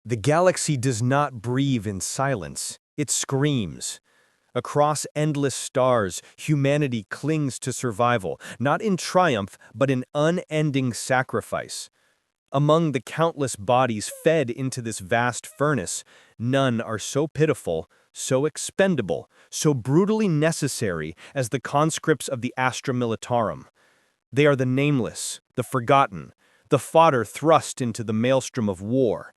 The galaxy does not breathe in silence, it screams. Across endless stars, humanity clings to survival, not in triumph, but in unending sacrifice. Among the countless bodies fed into this vast furnace, none are so pitiful, so expendable, so brutally necessary as the conscripts of the Astra Militarum. They are the nameless, the forgotten, the fodder thrust into the maelstrom of war.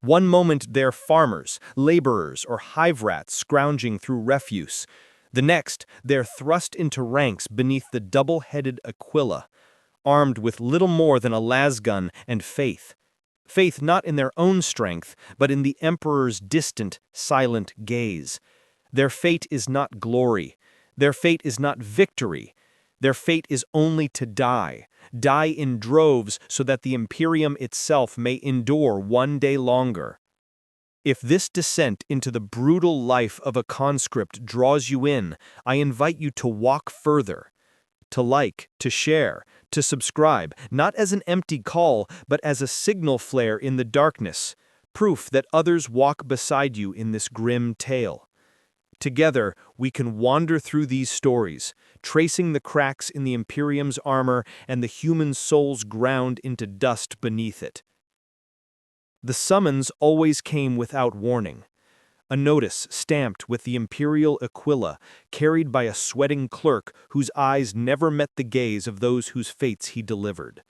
One moment they're farmers, laborers, or hive rats scrounging through refuse. The next, they're thrust into ranks beneath the double-headed Aquila, armed with little more than a lasgun and faith. Faith not in their own strength, but in the Emperor's distant, silent gaze. Their fate is not glory. Their fate is not victory. Their fate is only to die in droves so that the Imperium itself may endure one day longer. If this descent into the brutal life of a conscript draws you in, I invite you to walk further, to like, to share, to subscribe, not as an empty call, but as a signal flare in the darkness, proof that others walk beside you in this grim tale. Together, we can wander through these stories, tracing the cracks in the Imperium's armor and the human soul's ground into dust beneath it. The summons always came without warning. A notice stamped with the Imperial Aquila, carried by a sweating clerk whose eyes never met the gaze of those whose fates he delivered.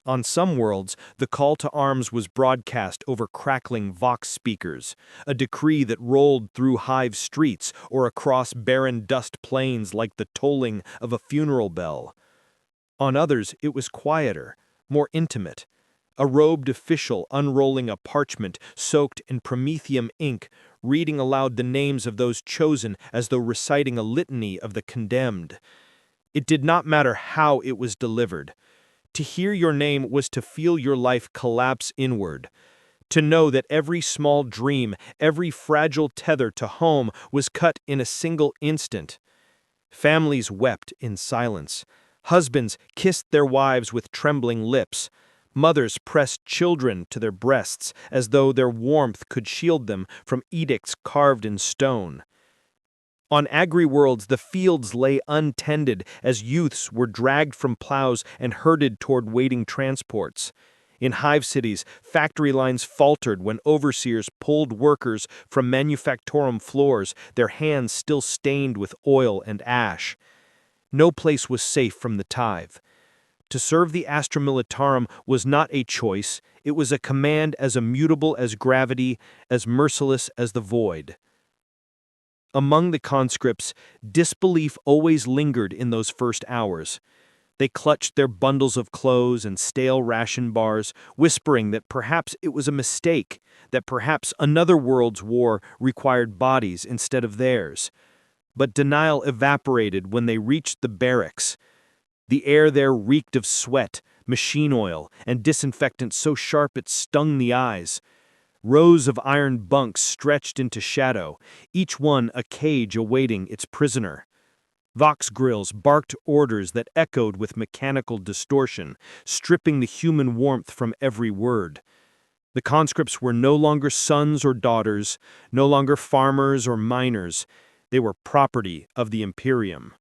On some worlds, the call to arms was broadcast over crackling vox speakers, a decree that rolled through hive streets or across barren dust plains like the tolling of a funeral bell. On others, it was quieter, more intimate. A robed official unrolling a parchment soaked in promethium ink, reading aloud the names of those chosen as though reciting a litany of the condemned. It did not matter how it was delivered. To hear your name was to feel your life collapse inward, to know that every small dream, every fragile tether to home was cut in a single instant. Families wept in silence. Husbands kissed their wives with trembling lips. Mothers pressed children to their breasts as though their warmth could shield them from edicts carved in stone. On agri-worlds, the fields lay untended as youths were dragged from plows and herded toward waiting transports. In hive cities, factory lines faltered when overseers pulled workers from manufactorum floors, their hands still stained with oil and ash. No place was safe from the tithe. To serve the Astra Militarum was not a choice, it was a command as immutable as gravity, as merciless as the void. Among the conscripts, disbelief always lingered in those first hours. They clutched their bundles of clothes and stale ration bars, whispering that perhaps it was a mistake, that perhaps another world's war required bodies instead of theirs. But denial evaporated when they reached the barracks. The air there reeked of sweat, machine oil, and disinfectant so sharp it stung the eyes. Rows of iron bunks stretched into shadow, each one a cage awaiting its prisoner. Vox grills barked orders that echoed with mechanical distortion, stripping the human warmth from every word. The conscripts were no longer sons or daughters, no longer farmers or miners. They were property of the Imperium.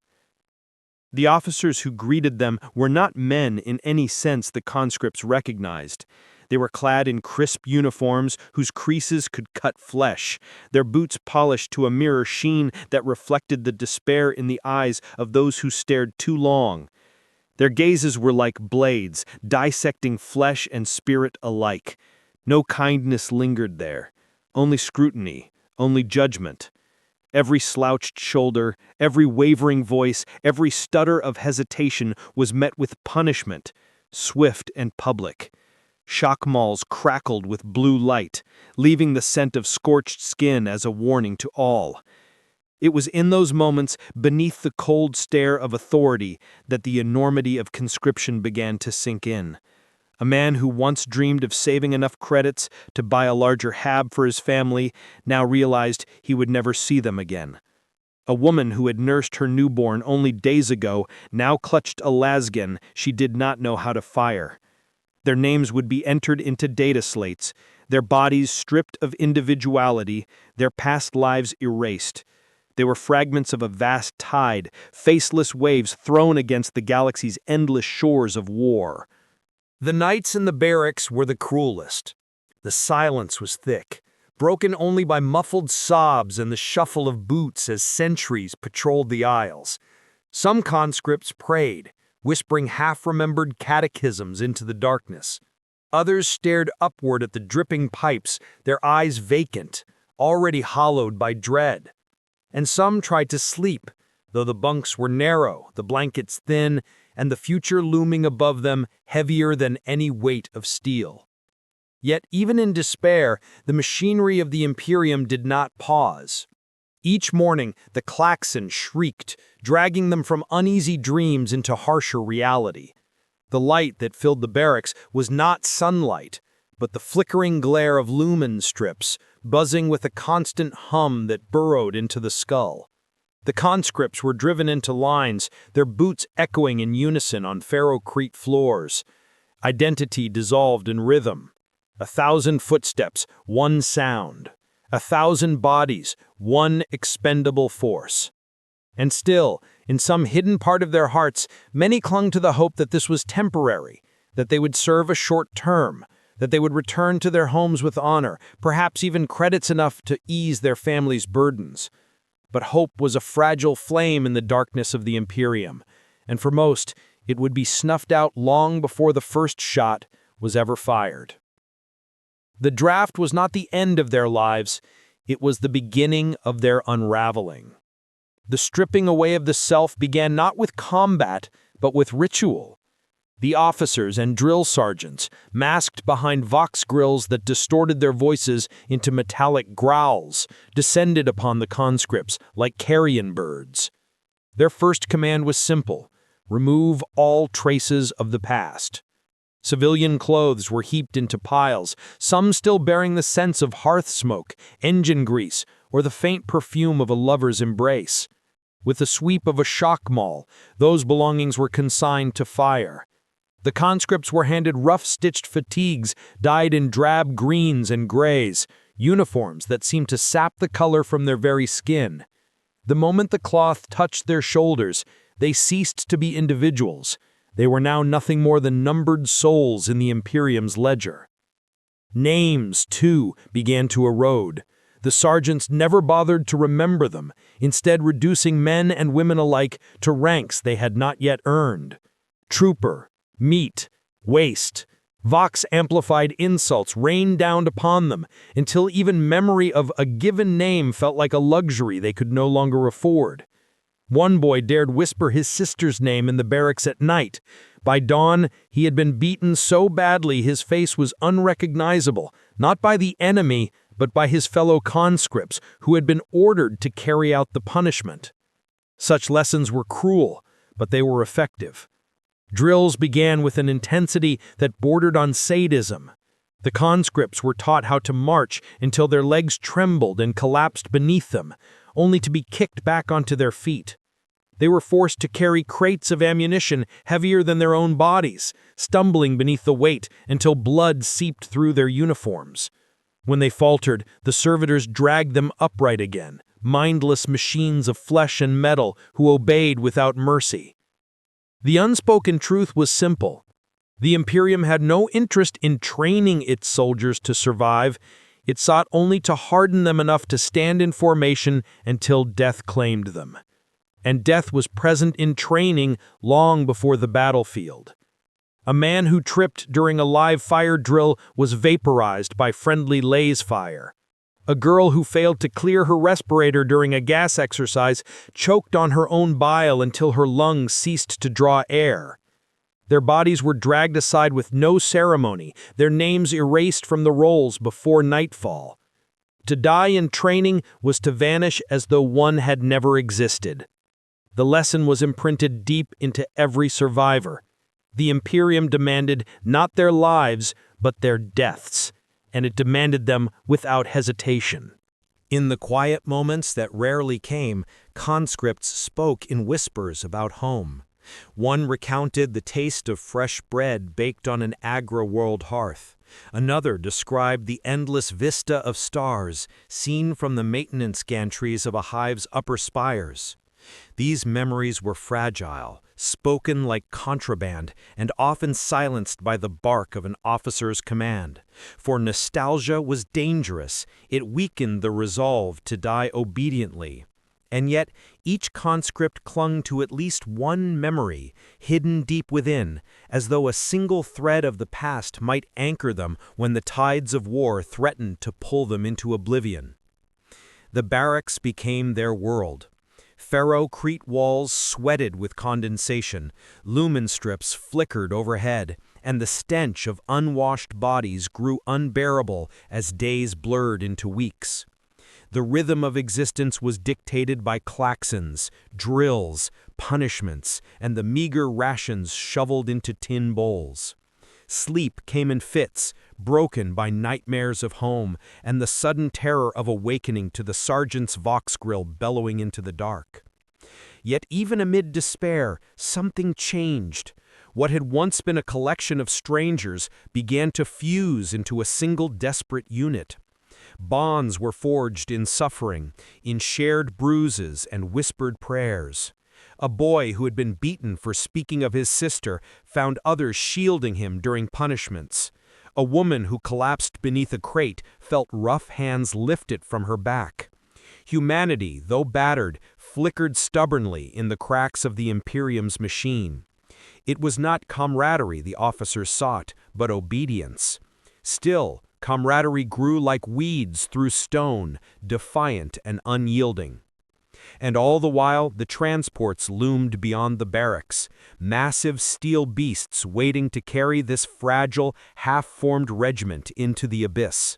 The officers who greeted them were not men in any sense the conscripts recognized. They were clad in crisp uniforms whose creases could cut flesh, their boots polished to a mirror sheen that reflected the despair in the eyes of those who stared too long. Their gazes were like blades, dissecting flesh and spirit alike. No kindness lingered there, only scrutiny, only judgment. Every slouched shoulder, every wavering voice, every stutter of hesitation was met with punishment, swift and public. Shock malls crackled with blue light, leaving the scent of scorched skin as a warning to all. It was in those moments, beneath the cold stare of authority, that the enormity of conscription began to sink in. A man who once dreamed of saving enough credits to buy a larger hab for his family now realized he would never see them again. A woman who had nursed her newborn only days ago now clutched a lasgun she did not know how to fire. Their names would be entered into data slates, their bodies stripped of individuality, their past lives erased. They were fragments of a vast tide, faceless waves thrown against the galaxy's endless shores of war. The nights in the barracks were the cruelest. The silence was thick, broken only by muffled sobs and the shuffle of boots as sentries patrolled the aisles. Some conscripts prayed, whispering half-remembered catechisms into the darkness. Others stared upward at the dripping pipes, their eyes vacant, already hollowed by dread. And some tried to sleep, though the bunks were narrow, the blankets thin, and the future looming above them heavier than any weight of steel. Yet even in despair, the machinery of the Imperium did not pause. Each morning, the klaxon shrieked, dragging them from uneasy dreams into harsher reality. The light that filled the barracks was not sunlight, but the flickering glare of lumen strips, buzzing with a constant hum that burrowed into the skull. The conscripts were driven into lines, their boots echoing in unison on ferrocrete floors. Identity dissolved in rhythm. 1,000 footsteps, one sound. 1,000 bodies, one expendable force. And still, in some hidden part of their hearts, many clung to the hope that this was temporary, that they would serve a short term, that they would return to their homes with honor, perhaps even credits enough to ease their families' burdens. But hope was a fragile flame in the darkness of the Imperium, and for most, it would be snuffed out long before the first shot was ever fired. The draft was not the end of their lives, it was the beginning of their unraveling. The stripping away of the self began not with combat, but with ritual. The officers and drill sergeants, masked behind vox grills that distorted their voices into metallic growls, descended upon the conscripts like carrion birds. Their first command was simple: remove all traces of the past. Civilian clothes were heaped into piles, some still bearing the scents of hearth smoke, engine grease, or the faint perfume of a lover's embrace. With the sweep of a shock maul, those belongings were consigned to fire. The conscripts were handed rough-stitched fatigues dyed in drab greens and grays, uniforms that seemed to sap the color from their very skin. The moment the cloth touched their shoulders, they ceased to be individuals. They were now nothing more than numbered souls in the Imperium's ledger. Names, too, began to erode. The sergeants never bothered to remember them, instead reducing men and women alike to ranks they had not yet earned. Trooper, meat, waste, vox-amplified insults rained down upon them until even memory of a given name felt like a luxury they could no longer afford. One boy dared whisper his sister's name in the barracks at night. By dawn, he had been beaten so badly his face was unrecognizable, not by the enemy, but by his fellow conscripts who had been ordered to carry out the punishment. Such lessons were cruel, but they were effective. Drills began with an intensity that bordered on sadism. The conscripts were taught how to march until their legs trembled and collapsed beneath them, only to be kicked back onto their feet. They were forced to carry crates of ammunition heavier than their own bodies, stumbling beneath the weight until blood seeped through their uniforms. When they faltered, the servitors dragged them upright again, mindless machines of flesh and metal who obeyed without mercy. The unspoken truth was simple. The Imperium had no interest in training its soldiers to survive. It sought only to harden them enough to stand in formation until death claimed them. And death was present in training long before the battlefield. A man who tripped during a live fire drill was vaporized by friendly laze fire. A girl who failed to clear her respirator during a gas exercise choked on her own bile until her lungs ceased to draw air. Their bodies were dragged aside with no ceremony, their names erased from the rolls before nightfall. To die in training was to vanish as though one had never existed. The lesson was imprinted deep into every survivor. The Imperium demanded not their lives, but their deaths, and it demanded them without hesitation. In the quiet moments that rarely came, conscripts spoke in whispers about home. One recounted the taste of fresh bread baked on an agra-world hearth. Another described the endless vista of stars seen from the maintenance gantries of a hive's upper spires. These memories were fragile, spoken like contraband, and often silenced by the bark of an officer's command. For nostalgia was dangerous; it weakened the resolve to die obediently. And yet, each conscript clung to at least one memory, hidden deep within, as though a single thread of the past might anchor them when the tides of war threatened to pull them into oblivion. The barracks became their world. Ferro-crete walls sweated with condensation, lumen strips flickered overhead, and the stench of unwashed bodies grew unbearable as days blurred into weeks. The rhythm of existence was dictated by klaxons, drills, punishments, and the meager rations shoveled into tin bowls. Sleep came in fits, broken by nightmares of home and the sudden terror of awakening to the sergeant's vox grill bellowing into the dark. Yet even amid despair, something changed. What had once been a collection of strangers began to fuse into a single desperate unit. Bonds were forged in suffering, in shared bruises and whispered prayers. A boy who had been beaten for speaking of his sister found others shielding him during punishments. A woman who collapsed beneath a crate felt rough hands lifted from her back. Humanity, though battered, flickered stubbornly in the cracks of the Imperium's machine. It was not camaraderie the officers sought, but obedience. Still, camaraderie grew like weeds through stone, defiant and unyielding. And all the while, the transports loomed beyond the barracks, massive steel beasts waiting to carry this fragile, half-formed regiment into the abyss.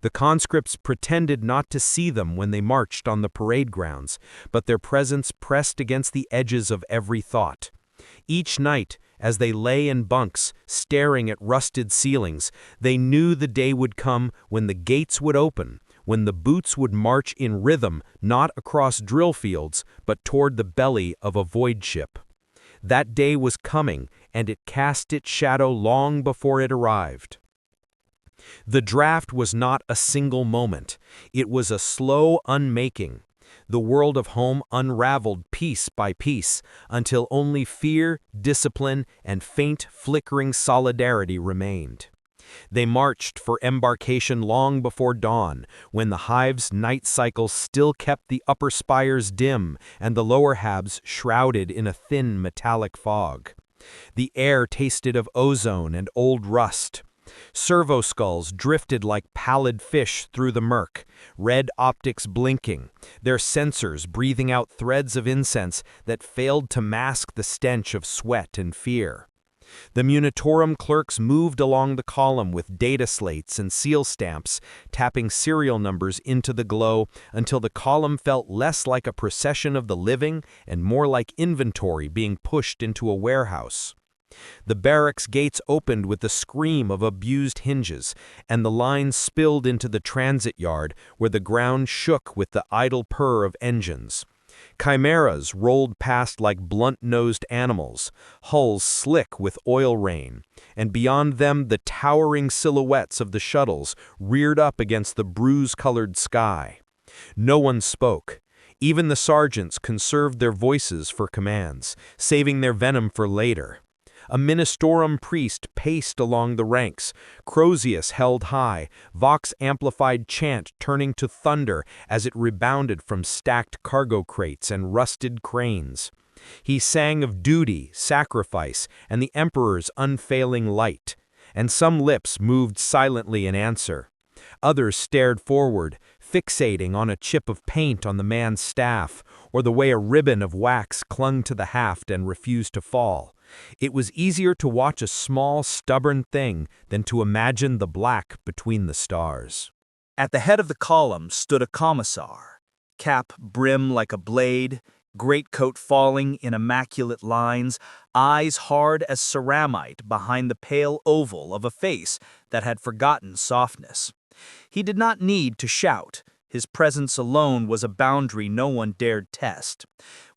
The conscripts pretended not to see them when they marched on the parade grounds, but their presence pressed against the edges of every thought. Each night, as they lay in bunks, staring at rusted ceilings, they knew the day would come when the gates would open, when the boots would march in rhythm, not across drill fields, but toward the belly of a void ship. That day was coming, and it cast its shadow long before it arrived. The draft was not a single moment. It was a slow unmaking. The world of home unraveled piece by piece, until only fear, discipline, and faint, flickering solidarity remained. They marched for embarkation long before dawn, when the hive's night cycle still kept the upper spires dim and the lower halves shrouded in a thin metallic fog. The air tasted of ozone and old rust. Servo skulls drifted like pallid fish through the murk, red optics blinking, their sensors breathing out threads of incense that failed to mask the stench of sweat and fear. The Munitorum clerks moved along the column with data slates and seal stamps, tapping serial numbers into the glow until the column felt less like a procession of the living and more like inventory being pushed into a warehouse. The barracks gates opened with the scream of abused hinges, and the line spilled into the transit yard where the ground shook with the idle purr of engines. Chimeras rolled past like blunt-nosed animals, hulls slick with oil rain, and beyond them the towering silhouettes of the shuttles reared up against the bruise-colored sky. No one spoke. Even the sergeants conserved their voices for commands, saving their venom for later. A ministorum priest paced along the ranks, Crozius held high, vox-amplified chant turning to thunder as it rebounded from stacked cargo crates and rusted cranes. He sang of duty, sacrifice, and the emperor's unfailing light, and some lips moved silently in answer. Others stared forward, fixating on a chip of paint on the man's staff, or the way a ribbon of wax clung to the haft and refused to fall. It was easier to watch a small, stubborn thing than to imagine the black between the stars. At the head of the column stood a commissar, cap brim like a blade, greatcoat falling in immaculate lines, eyes hard as ceramite behind the pale oval of a face that had forgotten softness. He did not need to shout, His presence alone was a boundary no one dared test.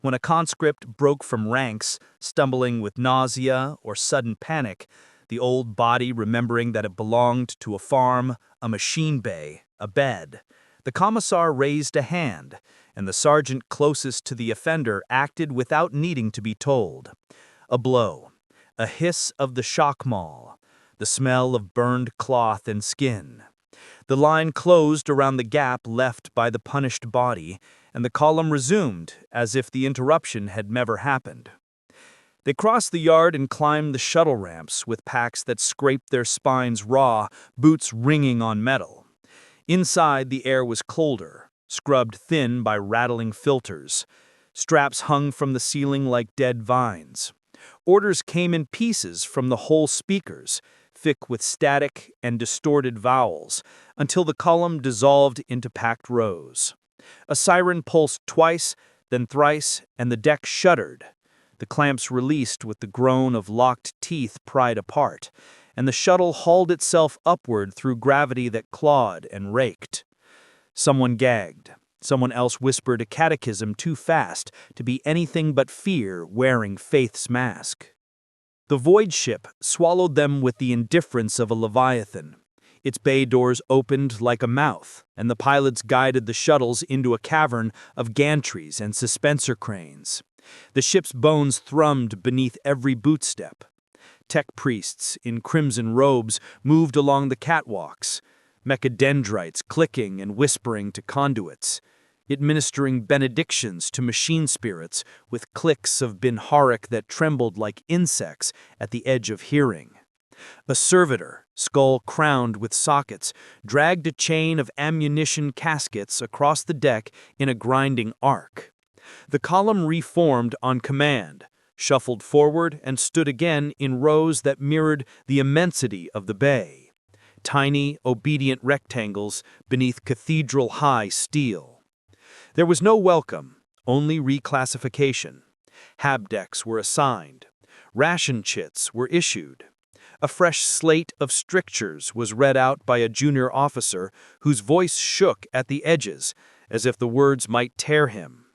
When a conscript broke from ranks, stumbling with nausea or sudden panic, the old body remembering that it belonged to a farm, a machine bay, a bed, the commissar raised a hand, and the sergeant closest to the offender acted without needing to be told. A blow, a hiss of the shock maul, the smell of burned cloth and skin. The line closed around the gap left by the punished body, and the column resumed as if the interruption had never happened. They crossed the yard and climbed the shuttle ramps with packs that scraped their spines raw, boots ringing on metal. Inside, the air was colder, scrubbed thin by rattling filters. Straps hung from the ceiling like dead vines. Orders came in pieces from the whole speakers, thick with static and distorted vowels, until the column dissolved into packed rows. A siren pulsed twice, then thrice, and the deck shuddered. The clamps released with the groan of locked teeth pried apart, and the shuttle hauled itself upward through gravity that clawed and raked. Someone gagged. Someone else whispered a catechism too fast to be anything but fear wearing faith's mask. The void ship swallowed them with the indifference of a leviathan. Its bay doors opened like a mouth, and the pilots guided the shuttles into a cavern of gantries and suspensor cranes. The ship's bones thrummed beneath every bootstep. Tech priests in crimson robes moved along the catwalks, mechadendrites clicking and whispering to conduits, administering benedictions to machine spirits with clicks of binharic that trembled like insects at the edge of hearing. A servitor, skull crowned with sockets, dragged a chain of ammunition caskets across the deck in a grinding arc. The column reformed on command, shuffled forward, and stood again in rows that mirrored the immensity of the bay. Tiny, obedient rectangles beneath cathedral-high steel. There was no welcome, only reclassification. Habdecks were assigned. Ration chits were issued. A fresh slate of strictures was read out by a junior officer whose voice shook at the edges, as if the words might tear him.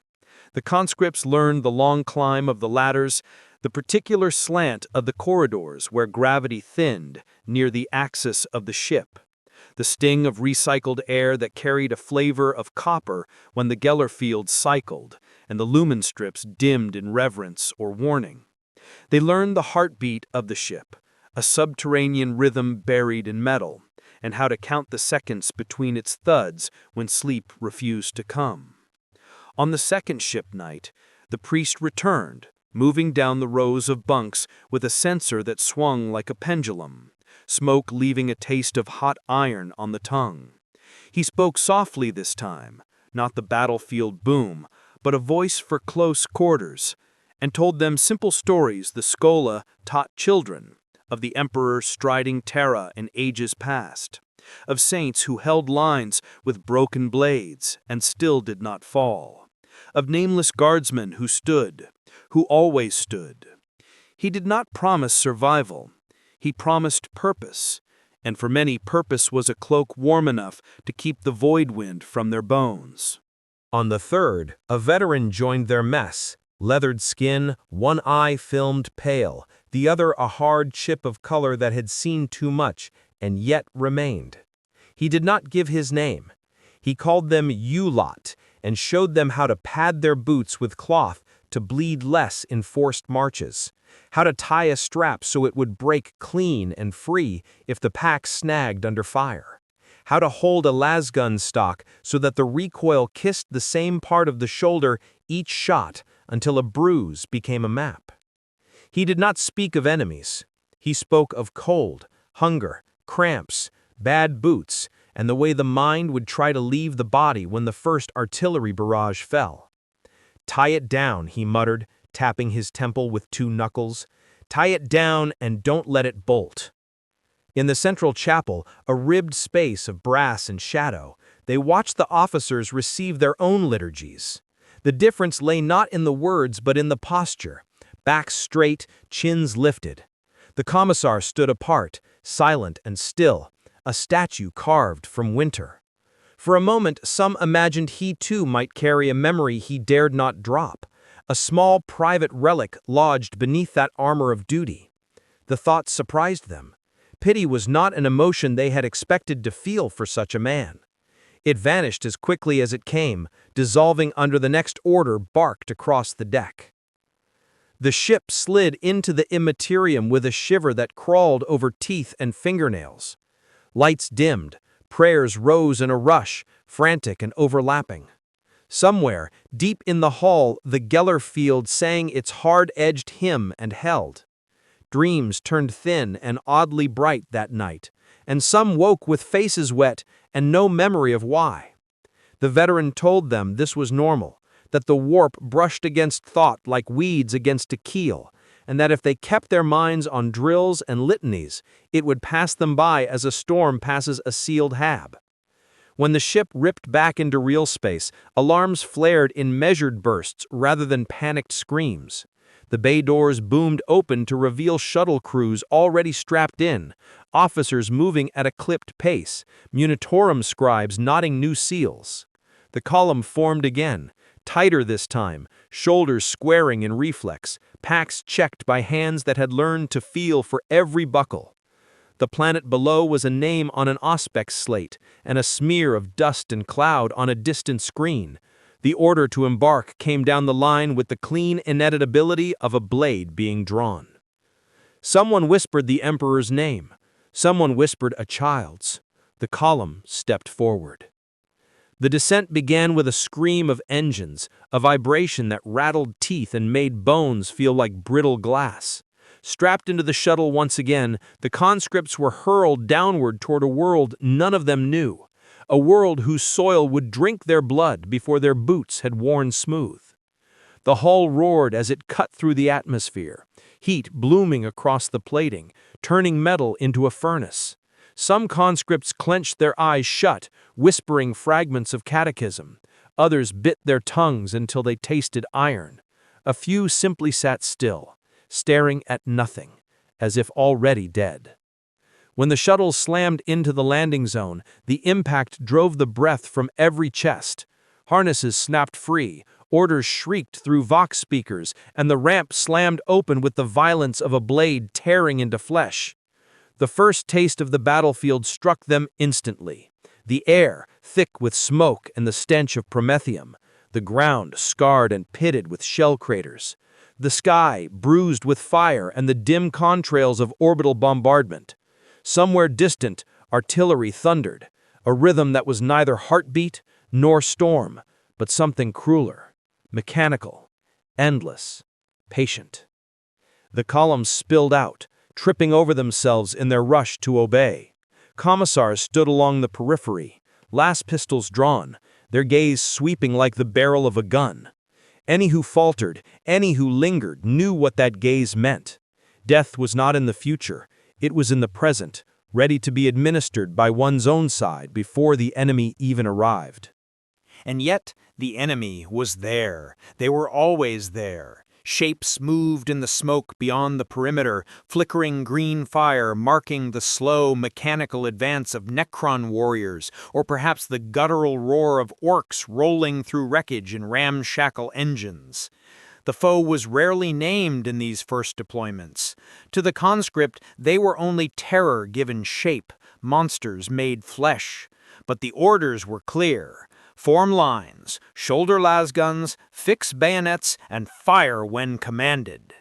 The conscripts learned the long climb of the ladders, the particular slant of the corridors where gravity thinned near the axis of the ship, the sting of recycled air that carried a flavor of copper when the Geller fields cycled, and the lumen strips dimmed in reverence or warning. They learned the heartbeat of the ship, a subterranean rhythm buried in metal, and how to count the seconds between its thuds when sleep refused to come. On the second ship night, the priest returned, moving down the rows of bunks with a censer that swung like a pendulum, smoke leaving a taste of hot iron on the tongue. He spoke softly this time, not the battlefield boom, but a voice for close quarters, and told them simple stories the Schola taught children, of the emperor striding Terra in ages past, of saints who held lines with broken blades and still did not fall, of nameless guardsmen who always stood. He did not promise survival. He promised purpose, and for many purpose was a cloak warm enough to keep the void wind from their bones. On the third, a veteran joined their mess, leathered skin, one eye filmed pale, the other a hard chip of color that had seen too much and yet remained. He did not give his name. He called them U-Lot and showed them how to pad their boots with cloth to bleed less in forced marches, how to tie a strap so it would break clean and free if the pack snagged under fire, how to hold a lasgun stock so that the recoil kissed the same part of the shoulder each shot until a bruise became a map. He did not speak of enemies. He spoke of cold, hunger, cramps, bad boots, and the way the mind would try to leave the body when the first artillery barrage fell. "Tie it down," he muttered, tapping his temple with two knuckles. "Tie it down and don't let it bolt." In the central chapel, a ribbed space of brass and shadow, they watched the officers receive their own liturgies. The difference lay not in the words but in the posture, backs straight, chins lifted. The commissar stood apart, silent and still, a statue carved from winter. For a moment, some imagined he too might carry a memory he dared not drop, a small private relic lodged beneath that armor of duty. The thought surprised them. Pity was not an emotion they had expected to feel for such a man. It vanished as quickly as it came, dissolving under the next order barked across the deck. The ship slid into the immaterium with a shiver that crawled over teeth and fingernails. Lights dimmed, prayers rose in a rush, frantic and overlapping. Somewhere, deep in the hull, the Geller field sang its hard-edged hymn and held. Dreams turned thin and oddly bright that night, and some woke with faces wet and no memory of why. The veteran told them this was normal, that the warp brushed against thought like weeds against a keel, and that if they kept their minds on drills and litanies, it would pass them by as a storm passes a sealed hab. When the ship ripped back into real space, alarms flared in measured bursts rather than panicked screams. The bay doors boomed open to reveal shuttle crews already strapped in, officers moving at a clipped pace, Munitorum scribes knotting new seals. The column formed again, tighter this time, shoulders squaring in reflex, packs checked by hands that had learned to feel for every buckle. The planet below was a name on an auspex slate, and a smear of dust and cloud on a distant screen. The order to embark came down the line with the clean ineditability of a blade being drawn. Someone whispered the Emperor's name. Someone whispered a child's. The column stepped forward. The descent began with a scream of engines, a vibration that rattled teeth and made bones feel like brittle glass. Strapped into the shuttle once again, the conscripts were hurled downward toward a world none of them knew. A world whose soil would drink their blood before their boots had worn smooth. The hull roared as it cut through the atmosphere, heat blooming across the plating, turning metal into a furnace. Some conscripts clenched their eyes shut, whispering fragments of catechism. Others bit their tongues until they tasted iron. A few simply sat still, staring at nothing, as if already dead. When the shuttle slammed into the landing zone, the impact drove the breath from every chest. Harnesses snapped free, orders shrieked through Vox speakers, and the ramp slammed open with the violence of a blade tearing into flesh. The first taste of the battlefield struck them instantly. The air, thick with smoke and the stench of promethium. The ground, scarred and pitted with shell craters. The sky, bruised with fire and the dim contrails of orbital bombardment. Somewhere distant, artillery thundered, a rhythm that was neither heartbeat nor storm, but something crueler, mechanical, endless, patient. The columns spilled out, tripping over themselves in their rush to obey. Commissars stood along the periphery, las pistols drawn, their gaze sweeping like the barrel of a gun. Any who faltered, any who lingered, knew what that gaze meant. Death was not in the future. It was in the present, ready to be administered by one's own side before the enemy even arrived. And yet, the enemy was there. They were always there. Shapes moved in the smoke beyond the perimeter, flickering green fire marking the slow, mechanical advance of Necron warriors, or perhaps the guttural roar of orcs rolling through wreckage in ramshackle engines. The foe was rarely named in these first deployments. To the conscript, they were only terror given shape, monsters made flesh. But the orders were clear. Form lines, shoulder lasguns, fix bayonets, and fire when commanded.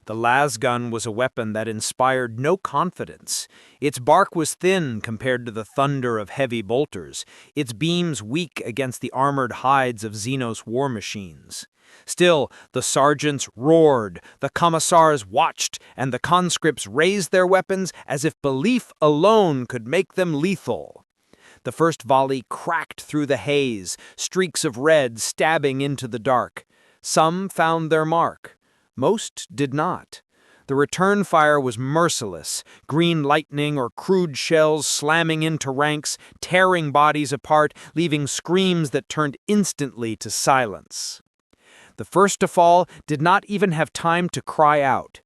The lasgun was a weapon that inspired no confidence. Its bark was thin compared to the thunder of heavy bolters, its beams weak against the armored hides of Xenos war machines. Still, the sergeants roared, the commissars watched, and the conscripts raised their weapons as if belief alone could make them lethal. The first volley cracked through the haze, streaks of red stabbing into the dark. Some found their mark. Most did not. The return fire was merciless, green lightning or crude shells slamming into ranks, tearing bodies apart, leaving screams that turned instantly to silence. The first to fall did not even have time to cry out.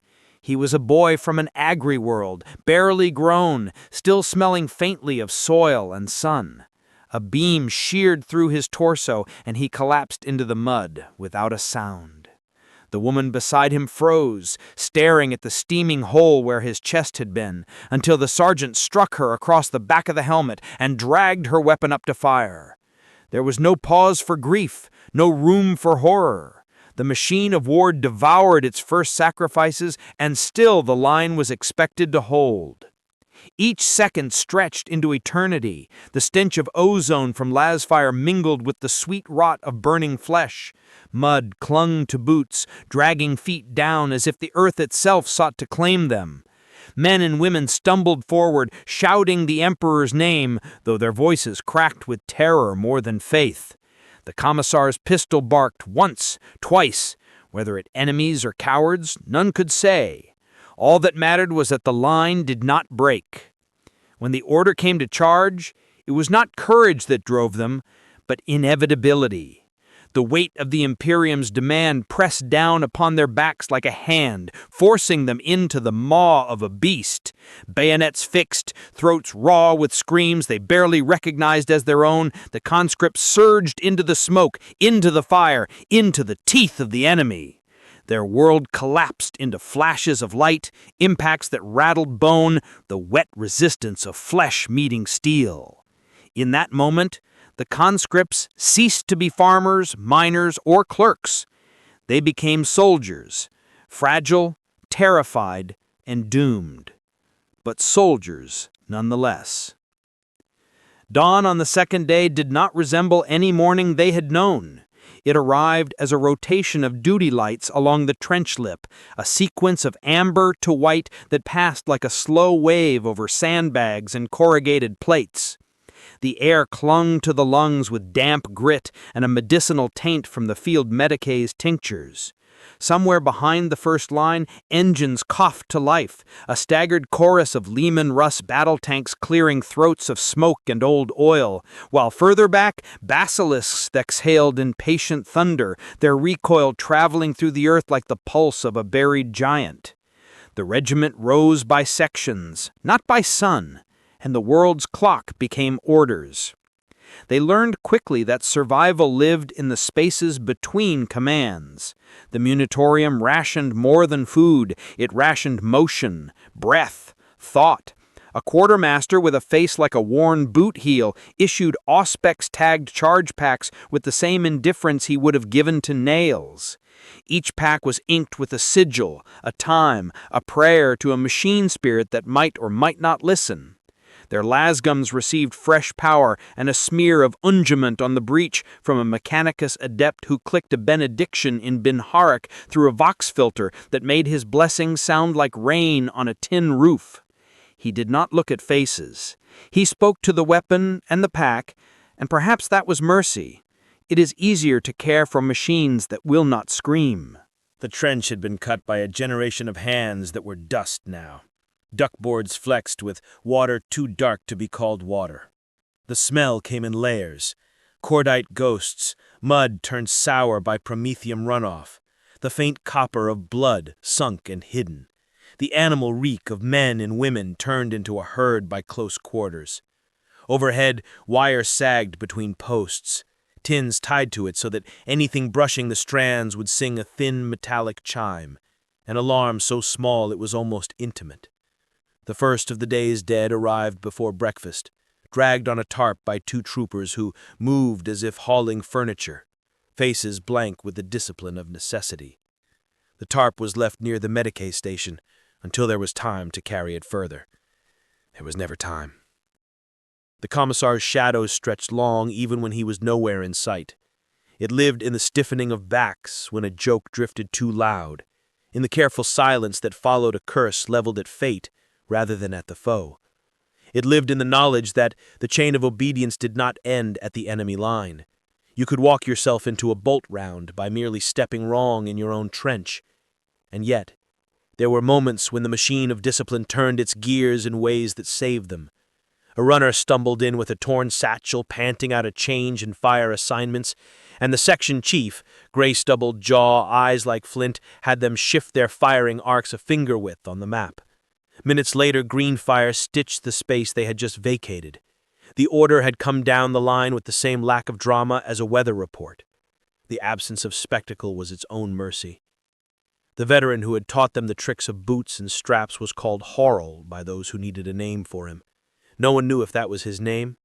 He was a boy from an agri-world, barely grown, still smelling faintly of soil and sun. A beam sheared through his torso, and he collapsed into the mud without a sound. The woman beside him froze, staring at the steaming hole where his chest had been, until the sergeant struck her across the back of the helmet and dragged her weapon up to fire. There was no pause for grief, no room for horror. The machine of war devoured its first sacrifices, and still the line was expected to hold. Each second stretched into eternity. The stench of ozone from lasfire mingled with the sweet rot of burning flesh. Mud clung to boots, dragging feet down as if the earth itself sought to claim them. Men and women stumbled forward, shouting the Emperor's name, though their voices cracked with terror more than faith. The commissar's pistol barked once, twice. Whether at enemies or cowards, none could say. All that mattered was that the line did not break. When the order came to charge, it was not courage that drove them, but inevitability. The weight of the Imperium's demand pressed down upon their backs like a hand, forcing them into the maw of a beast. Bayonets fixed, throats raw with screams they barely recognized as their own, the conscripts surged into the smoke, into the fire, into the teeth of the enemy. Their world collapsed into flashes of light, impacts that rattled bone, the wet resistance of flesh meeting steel. In that moment, the conscripts ceased to be farmers, miners, or clerks. They became soldiers, fragile, terrified, and doomed. But soldiers nonetheless. Dawn on the second day did not resemble any morning they had known. It arrived as a rotation of duty lights along the trench lip, a sequence of amber to white that passed like a slow wave over sandbags and corrugated plates. The air clung to the lungs with damp grit and a medicinal taint from the field medicae's tinctures. Somewhere behind the first line, engines coughed to life, a staggered chorus of Lehman Russ battle tanks clearing throats of smoke and old oil, while further back, basilisks exhaled in patient thunder, their recoil traveling through the earth like the pulse of a buried giant. The regiment rose by sections, not by sun, and the world's clock became orders. They learned quickly that survival lived in the spaces between commands. The munitorium rationed more than food. It rationed motion, breath, thought. A quartermaster with a face like a worn boot heel issued Auspex-tagged charge packs with the same indifference he would have given to nails. Each pack was inked with a sigil, a time, a prayer to a machine spirit that might or might not listen. Their lasgums received fresh power and a smear of unguent on the breech from a mechanicus adept who clicked a benediction in Binharak through a vox filter that made his blessing sound like rain on a tin roof. He did not look at faces. He spoke to the weapon and the pack, and perhaps that was mercy. It is easier to care for machines that will not scream. The trench had been cut by a generation of hands that were dust now. Duckboards flexed with water too dark to be called water. The smell came in layers. Cordite ghosts, mud turned sour by promethium runoff, the faint copper of blood sunk and hidden, the animal reek of men and women turned into a herd by close quarters. Overhead, wire sagged between posts, tins tied to it so that anything brushing the strands would sing a thin metallic chime, an alarm so small it was almost intimate. The first of the day's dead arrived before breakfast, dragged on a tarp by two troopers who moved as if hauling furniture, faces blank with the discipline of necessity. The tarp was left near the Medicae station until there was time to carry it further. There was never time. The commissar's shadow stretched long even when he was nowhere in sight. It lived in the stiffening of backs when a joke drifted too loud, in the careful silence that followed a curse leveled at fate rather than at the foe. It lived in the knowledge that the chain of obedience did not end at the enemy line. You could walk yourself into a bolt round by merely stepping wrong in your own trench. And yet, there were moments when the machine of discipline turned its gears in ways that saved them. A runner stumbled in with a torn satchel, panting out a change in fire assignments, and the section chief, gray-stubbled jaw, eyes like flint, had them shift their firing arcs a finger width on the map. Minutes later, green fire stitched the space they had just vacated. The order had come down the line with the same lack of drama as a weather report. The absence of spectacle was its own mercy. The veteran who had taught them the tricks of boots and straps was called Harl by those who needed a name for him. No one knew if that was his name.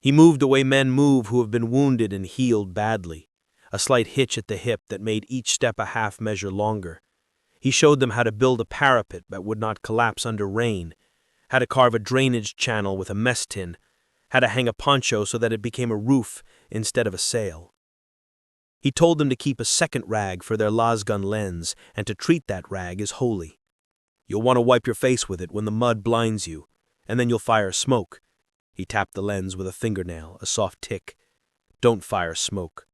He moved the way men move who have been wounded and healed badly, a slight hitch at the hip that made each step a half measure longer. He showed them how to build a parapet that would not collapse under rain, how to carve a drainage channel with a mess tin, how to hang a poncho so that it became a roof instead of a sail. He told them to keep a second rag for their lasgun lens and to treat that rag as holy. You'll want to wipe your face with it when the mud blinds you, and then you'll fire smoke. He tapped the lens with a fingernail, a soft tick. Don't fire smoke.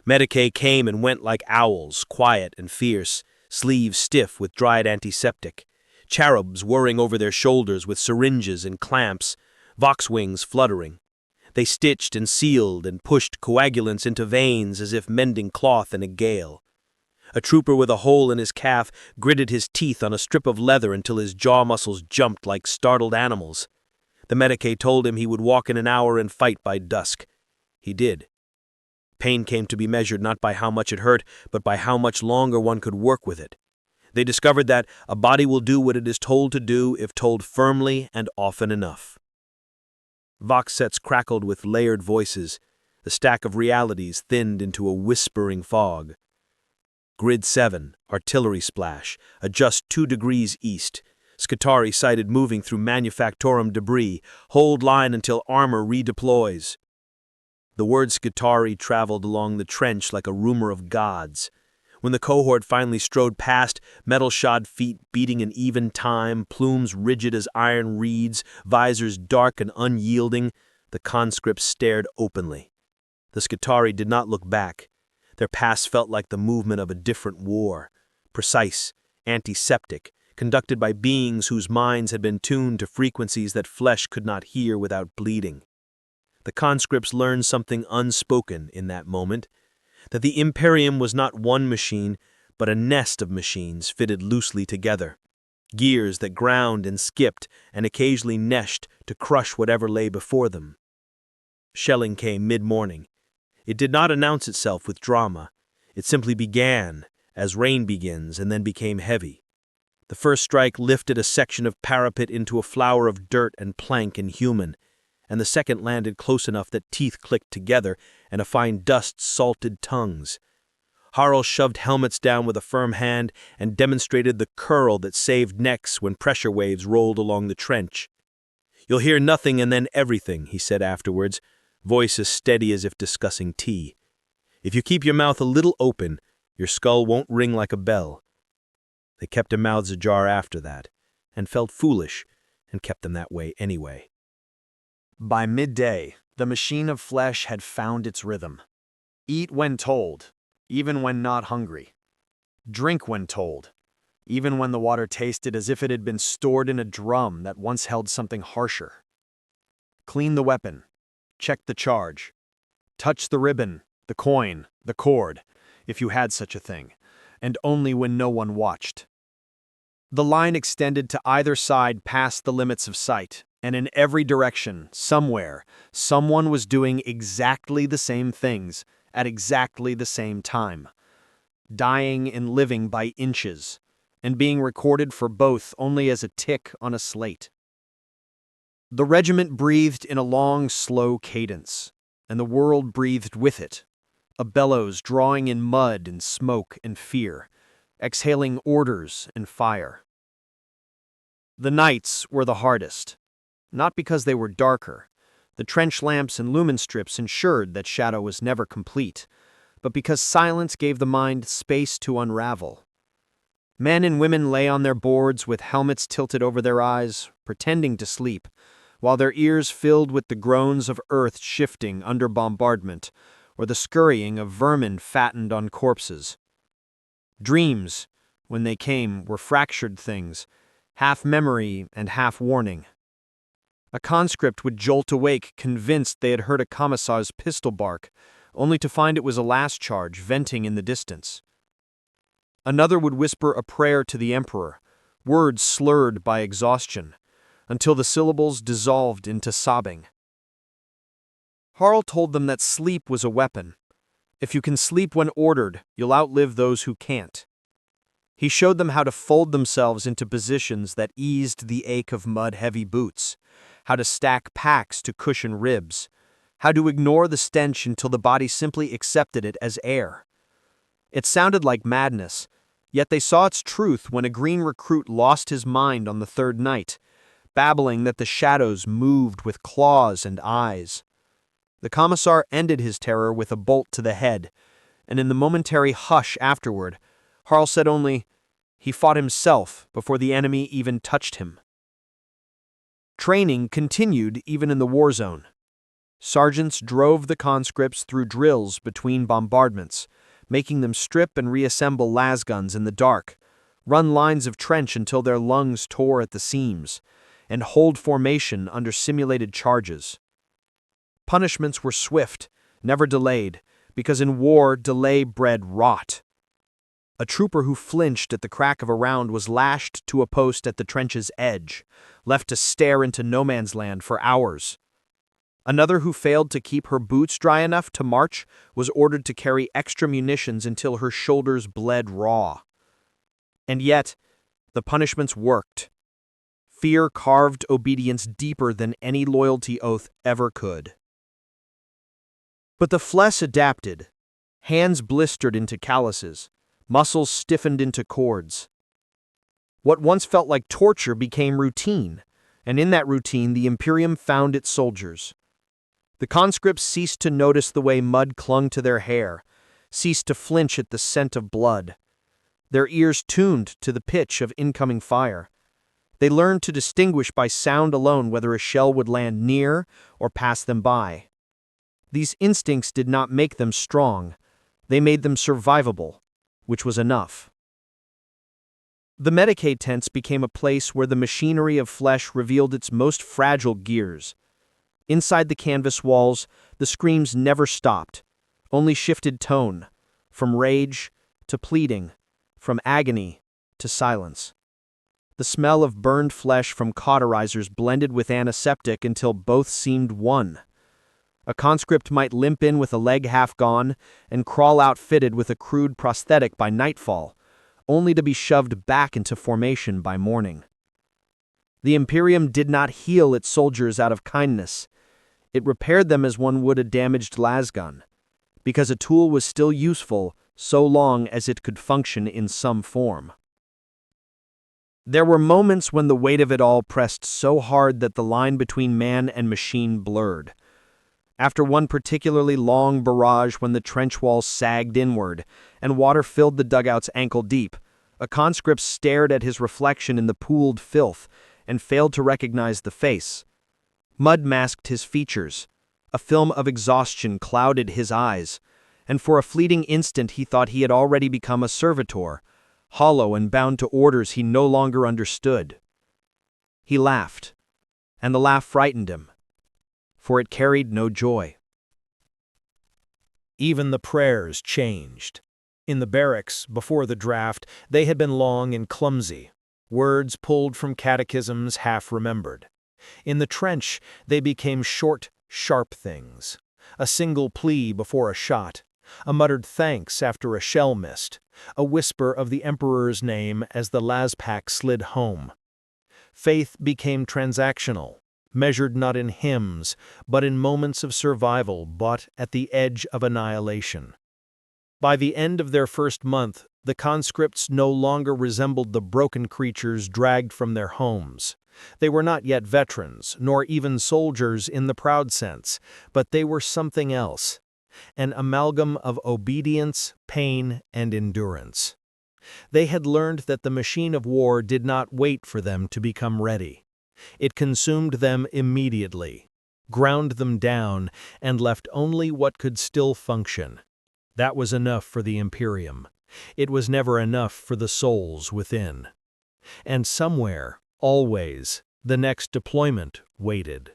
Medicae came and went like owls, quiet and fierce, sleeves stiff with dried antiseptic, cherubs whirring over their shoulders with syringes and clamps, vox wings fluttering. They stitched and sealed and pushed coagulants into veins as if mending cloth in a gale. A trooper with a hole in his calf gritted his teeth on a strip of leather until his jaw muscles jumped like startled animals. The Medicae told him he would walk in an hour and fight by dusk. He did. Pain came to be measured not by how much it hurt, but by how much longer one could work with it. They discovered that a body will do what it is told to do if told firmly and often enough. Vox sets crackled with layered voices. The stack of realities thinned into a whispering fog. Grid 7, artillery splash, adjust 2 degrees east. Scutari sighted moving through manufactorum debris. Hold line until armor redeploys. The word Scutari traveled along the trench like a rumor of gods. When the cohort finally strode past, metal-shod feet beating in even time, plumes rigid as iron reeds, visors dark and unyielding, the conscripts stared openly. The Scutari did not look back. Their pass felt like the movement of a different war, precise, antiseptic, conducted by beings whose minds had been tuned to frequencies that flesh could not hear without bleeding. The conscripts learned something unspoken in that moment, that the Imperium was not one machine, but a nest of machines fitted loosely together, gears that ground and skipped and occasionally gnashed to crush whatever lay before them. Shelling came mid-morning. It did not announce itself with drama. It simply began, as rain begins, and then became heavy. The first strike lifted a section of parapet into a flower of dirt and plank and human, and the second landed close enough that teeth clicked together and a fine dust salted tongues. Harl shoved helmets down with a firm hand and demonstrated the curl that saved necks when pressure waves rolled along the trench. "You'll hear nothing and then everything," he said afterwards, voice as steady as if discussing tea. "If you keep your mouth a little open, your skull won't ring like a bell." They kept their mouths ajar after that, and felt foolish, and kept them that way anyway. By midday, the machine of flesh had found its rhythm. Eat when told, even when not hungry. Drink when told, even when the water tasted as if it had been stored in a drum that once held something harsher. Clean the weapon. Check the charge. Touch the ribbon, the coin, the cord, if you had such a thing, and only when no one watched. The line extended to either side past the limits of sight, and in every direction, somewhere, someone was doing exactly the same things at exactly the same time, dying and living by inches, and being recorded for both only as a tick on a slate. The regiment breathed in a long, slow cadence, and the world breathed with it, a bellows drawing in mud and smoke and fear, exhaling orders and fire. The nights were the hardest, not because they were darker. The trench lamps and lumen strips ensured that shadow was never complete, but because silence gave the mind space to unravel. Men and women lay on their boards with helmets tilted over their eyes, pretending to sleep, while their ears filled with the groans of earth shifting under bombardment, or the scurrying of vermin fattened on corpses. Dreams, when they came, were fractured things, half memory and half warning. A conscript would jolt awake convinced they had heard a commissar's pistol bark, only to find it was a last charge venting in the distance. Another would whisper a prayer to the emperor, words slurred by exhaustion, until the syllables dissolved into sobbing. Harl told them that sleep was a weapon. If you can sleep when ordered, you'll outlive those who can't. He showed them how to fold themselves into positions that eased the ache of mud-heavy boots, how to stack packs to cushion ribs, how to ignore the stench until the body simply accepted it as air. It sounded like madness, yet they saw its truth when a green recruit lost his mind on the third night, babbling that the shadows moved with claws and eyes. The commissar ended his terror with a bolt to the head, and in the momentary hush afterward, Harl said only, he fought himself before the enemy even touched him. Training continued even in the war zone. Sergeants drove the conscripts through drills between bombardments, making them strip and reassemble lasguns in the dark, run lines of trench until their lungs tore at the seams, and hold formation under simulated charges. Punishments were swift, never delayed, because in war delay bred rot. A trooper who flinched at the crack of a round was lashed to a post at the trench's edge, left to stare into no man's land for hours. Another who failed to keep her boots dry enough to march was ordered to carry extra munitions until her shoulders bled raw. And yet, the punishments worked. Fear carved obedience deeper than any loyalty oath ever could. But the flesh adapted. Hands blistered into calluses, muscles stiffened into cords. What once felt like torture became routine, and in that routine the Imperium found its soldiers. The conscripts ceased to notice the way mud clung to their hair, ceased to flinch at the scent of blood. Their ears tuned to the pitch of incoming fire. They learned to distinguish by sound alone whether a shell would land near or pass them by. These instincts did not make them strong. They made them survivable, which was enough. The Medicaid tents became a place where the machinery of flesh revealed its most fragile gears. Inside the canvas walls, the screams never stopped, only shifted tone, from rage to pleading, from agony to silence. The smell of burned flesh from cauterizers blended with antiseptic until both seemed one. A conscript might limp in with a leg half gone and crawl out fitted with a crude prosthetic by nightfall, only to be shoved back into formation by morning. The Imperium did not heal its soldiers out of kindness. It repaired them as one would a damaged lasgun, because a tool was still useful so long as it could function in some form. There were moments when the weight of it all pressed so hard that the line between man and machine blurred. After one particularly long barrage when the trench walls sagged inward and water filled the dugouts ankle deep, a conscript stared at his reflection in the pooled filth and failed to recognize the face. Mud masked his features, a film of exhaustion clouded his eyes, and for a fleeting instant he thought he had already become a servitor, hollow and bound to orders he no longer understood. He laughed, and the laugh frightened him, for it carried no joy. Even the prayers changed. In the barracks, before the draft, they had been long and clumsy, words pulled from catechisms half remembered. In the trench, they became short, sharp things. A single plea before a shot, a muttered thanks after a shell missed, a whisper of the Emperor's name as the laspack slid home. Faith became transactional, measured not in hymns, but in moments of survival bought at the edge of annihilation. By the end of their first month, the conscripts no longer resembled the broken creatures dragged from their homes. They were not yet veterans, nor even soldiers in the proud sense, but they were something else, an amalgam of obedience, pain, and endurance. They had learned that the machine of war did not wait for them to become ready. It consumed them immediately, ground them down, and left only what could still function. That was enough for the Imperium. It was never enough for the souls within. And somewhere, always, the next deployment waited.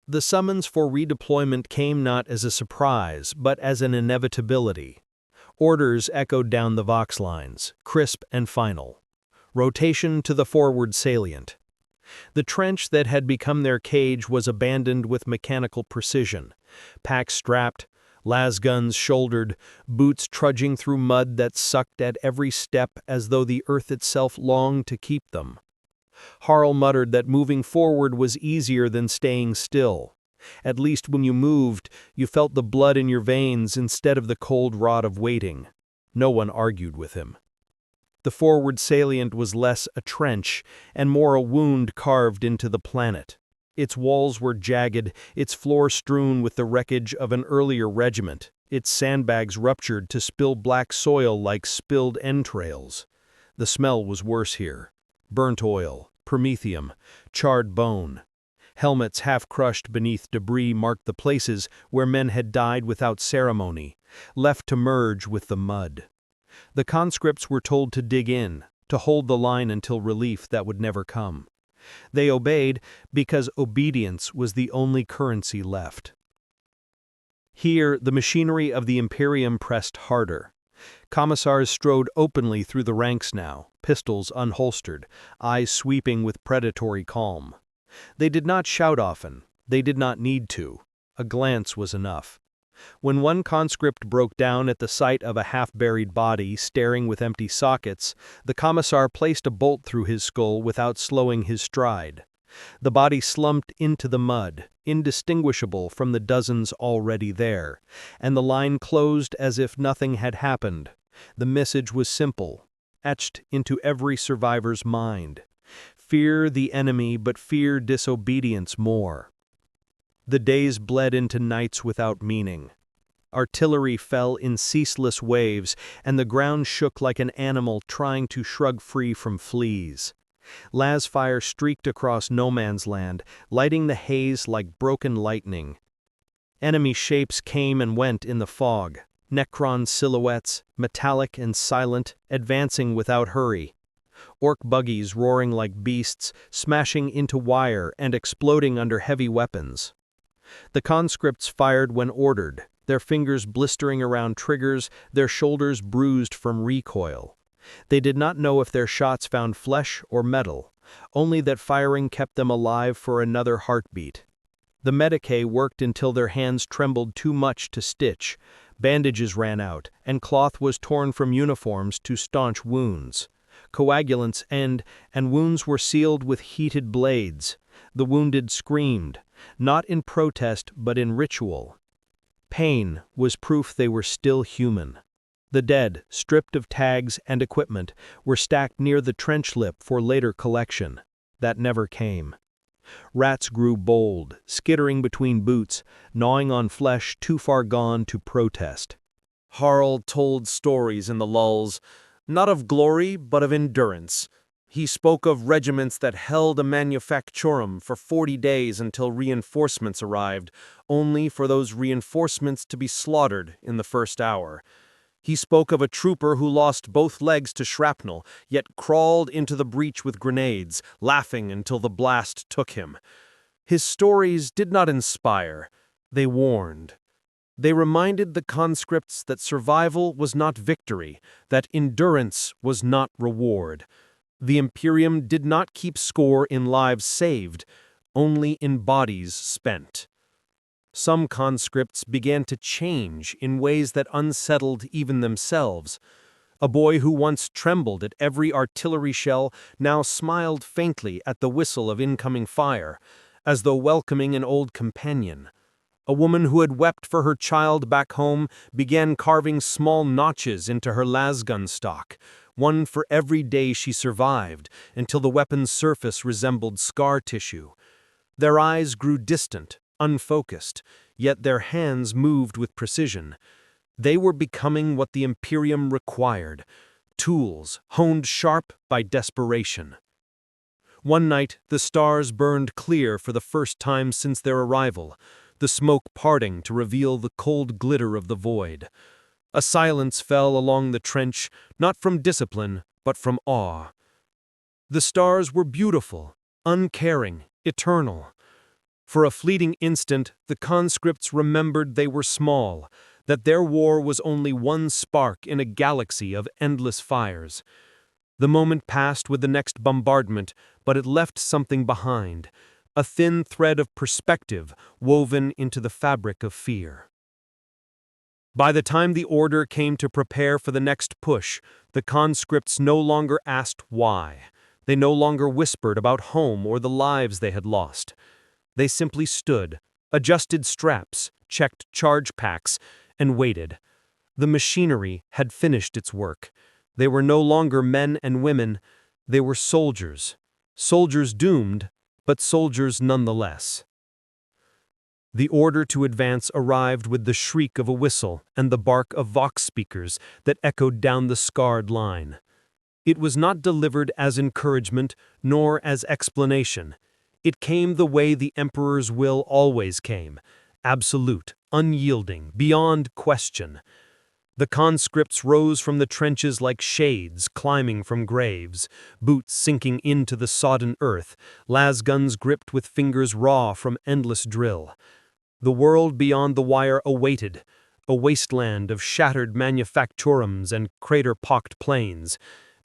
The summons for redeployment came not as a surprise, but as an inevitability. Orders echoed down the Vox lines, crisp and final. Rotation to the forward salient. The trench that had become their cage was abandoned with mechanical precision. Packs strapped, las guns shouldered, boots trudging through mud that sucked at every step as though the earth itself longed to keep them. Harl muttered that moving forward was easier than staying still. At least when you moved, you felt the blood in your veins instead of the cold rot of waiting. No one argued with him. The forward salient was less a trench and more a wound carved into the planet. Its walls were jagged, its floor strewn with the wreckage of an earlier regiment, its sandbags ruptured to spill black soil like spilled entrails. The smell was worse here. Burnt oil, promethium, charred bone. Helmets half-crushed beneath debris marked the places where men had died without ceremony, left to merge with the mud. The conscripts were told to dig in, to hold the line until relief that would never come. They obeyed because obedience was the only currency left. Here, the machinery of the Imperium pressed harder. Commissars strode openly through the ranks now, pistols unholstered, eyes sweeping with predatory calm. They did not shout often. They did not need to. A glance was enough. When one conscript broke down at the sight of a half-buried body staring with empty sockets, the commissar placed a bolt through his skull without slowing his stride. The body slumped into the mud, indistinguishable from the dozens already there, and the line closed as if nothing had happened. The message was simple, etched into every survivor's mind. Fear the enemy, but fear disobedience more. The days bled into nights without meaning. Artillery fell in ceaseless waves, and the ground shook like an animal trying to shrug free from fleas. Las fire streaked across no man's land, lighting the haze like broken lightning. Enemy shapes came and went in the fog, Necron silhouettes, metallic and silent, advancing without hurry. Orc buggies roaring like beasts, smashing into wire and exploding under heavy weapons. The conscripts fired when ordered, their fingers blistering around triggers, their shoulders bruised from recoil. They did not know if their shots found flesh or metal, only that firing kept them alive for another heartbeat. The medicae worked until their hands trembled too much to stitch, bandages ran out, and cloth was torn from uniforms to staunch wounds. Coagulants and wounds were sealed with heated blades. The wounded screamed, not in protest but in ritual. Pain was proof they were still human. The dead, stripped of tags and equipment, were stacked near the trench lip for later collection. That never came. Rats grew bold, skittering between boots, gnawing on flesh too far gone to protest. Harl told stories in the lulls, not of glory but of endurance. He spoke of regiments that held a manufactorum for 40 days until reinforcements arrived, only for those reinforcements to be slaughtered in the first hour. He spoke of a trooper who lost both legs to shrapnel, yet crawled into the breach with grenades, laughing until the blast took him. His stories did not inspire, they warned. They reminded the conscripts that survival was not victory, that endurance was not reward. The Imperium did not keep score in lives saved, only in bodies spent. Some conscripts began to change in ways that unsettled even themselves. A boy who once trembled at every artillery shell now smiled faintly at the whistle of incoming fire, as though welcoming an old companion. A woman who had wept for her child back home began carving small notches into her lasgun stock, one for every day she survived, until the weapon's surface resembled scar tissue. Their eyes grew distant, unfocused, yet their hands moved with precision. They were becoming what the Imperium required, tools honed sharp by desperation. One night, the stars burned clear for the first time since their arrival, the smoke parting to reveal the cold glitter of the void. A silence fell along the trench, not from discipline, but from awe. The stars were beautiful, uncaring, eternal. For a fleeting instant, the conscripts remembered they were small, that their war was only one spark in a galaxy of endless fires. The moment passed with the next bombardment, but it left something behind, a thin thread of perspective woven into the fabric of fear. By the time the order came to prepare for the next push, the conscripts no longer asked why. They no longer whispered about home or the lives they had lost. They simply stood, adjusted straps, checked charge packs, and waited. The machinery had finished its work. They were no longer men and women, they were soldiers. Soldiers doomed, but soldiers nonetheless. The order to advance arrived with the shriek of a whistle and the bark of vox speakers that echoed down the scarred line. It was not delivered as encouragement nor as explanation. It came the way the Emperor's will always came, absolute, unyielding, beyond question. The conscripts rose from the trenches like shades climbing from graves, boots sinking into the sodden earth, lasguns gripped with fingers raw from endless drill. The world beyond the wire awaited, a wasteland of shattered manufacturums and crater-pocked plains,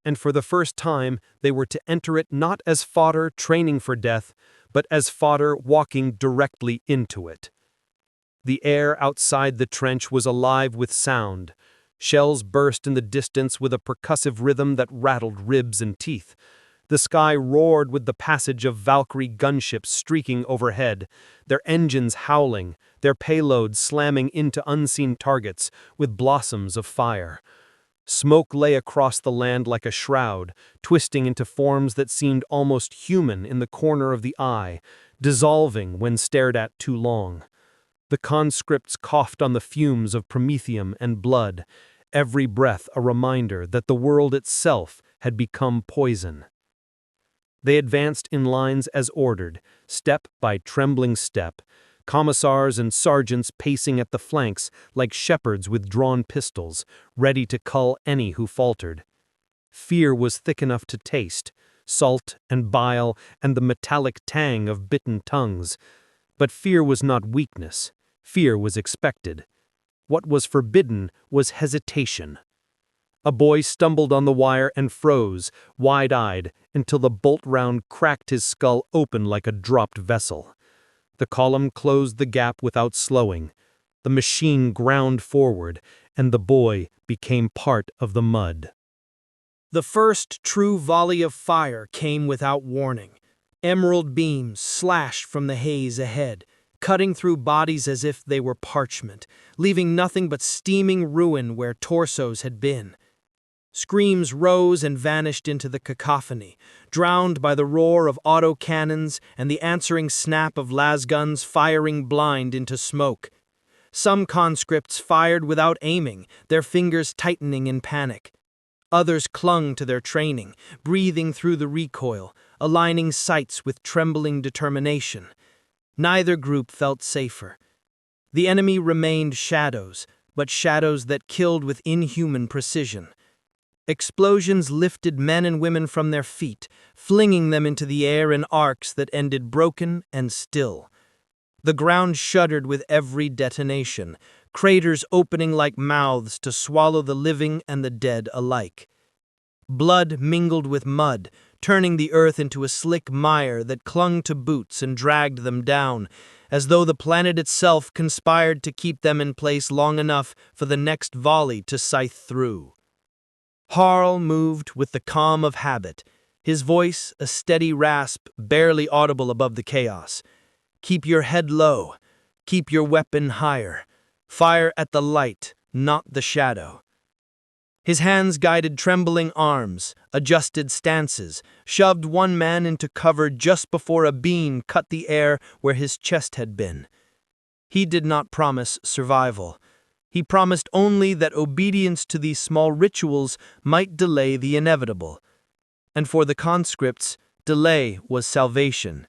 and for the first time they were to enter it not as fodder training for death, but as fodder walking directly into it. The air outside the trench was alive with sound. Shells burst in the distance with a percussive rhythm that rattled ribs and teeth. The sky roared with the passage of Valkyrie gunships streaking overhead, their engines howling, their payloads slamming into unseen targets with blossoms of fire. Smoke lay across the land like a shroud, twisting into forms that seemed almost human in the corner of the eye, dissolving when stared at too long. The conscripts coughed on the fumes of promethium and blood, every breath a reminder that the world itself had become poison. They advanced in lines as ordered, step by trembling step, commissars and sergeants pacing at the flanks like shepherds with drawn pistols, ready to cull any who faltered. Fear was thick enough to taste, salt and bile and the metallic tang of bitten tongues. But fear was not weakness. Fear was expected. What was forbidden was hesitation. A boy stumbled on the wire and froze, wide-eyed, until the bolt round cracked his skull open like a dropped vessel. The column closed the gap without slowing. The machine ground forward, and the boy became part of the mud. The first true volley of fire came without warning. Emerald beams slashed from the haze ahead, cutting through bodies as if they were parchment, leaving nothing but steaming ruin where torsos had been. Screams rose and vanished into the cacophony, drowned by the roar of autocannons and the answering snap of lasguns firing blind into smoke. Some conscripts fired without aiming, their fingers tightening in panic. Others clung to their training, breathing through the recoil, aligning sights with trembling determination. Neither group felt safer. The enemy remained shadows, but shadows that killed with inhuman precision. Explosions lifted men and women from their feet, flinging them into the air in arcs that ended broken and still. The ground shuddered with every detonation, craters opening like mouths to swallow the living and the dead alike. Blood mingled with mud, turning the earth into a slick mire that clung to boots and dragged them down, as though the planet itself conspired to keep them in place long enough for the next volley to scythe through. Harl moved with the calm of habit, his voice a steady rasp barely audible above the chaos. Keep your head low, keep your weapon higher, fire at the light, not the shadow. His hands guided trembling arms, adjusted stances, shoved one man into cover just before a beam cut the air where his chest had been. He did not promise survival. He promised only that obedience to these small rituals might delay the inevitable. And for the conscripts, delay was salvation.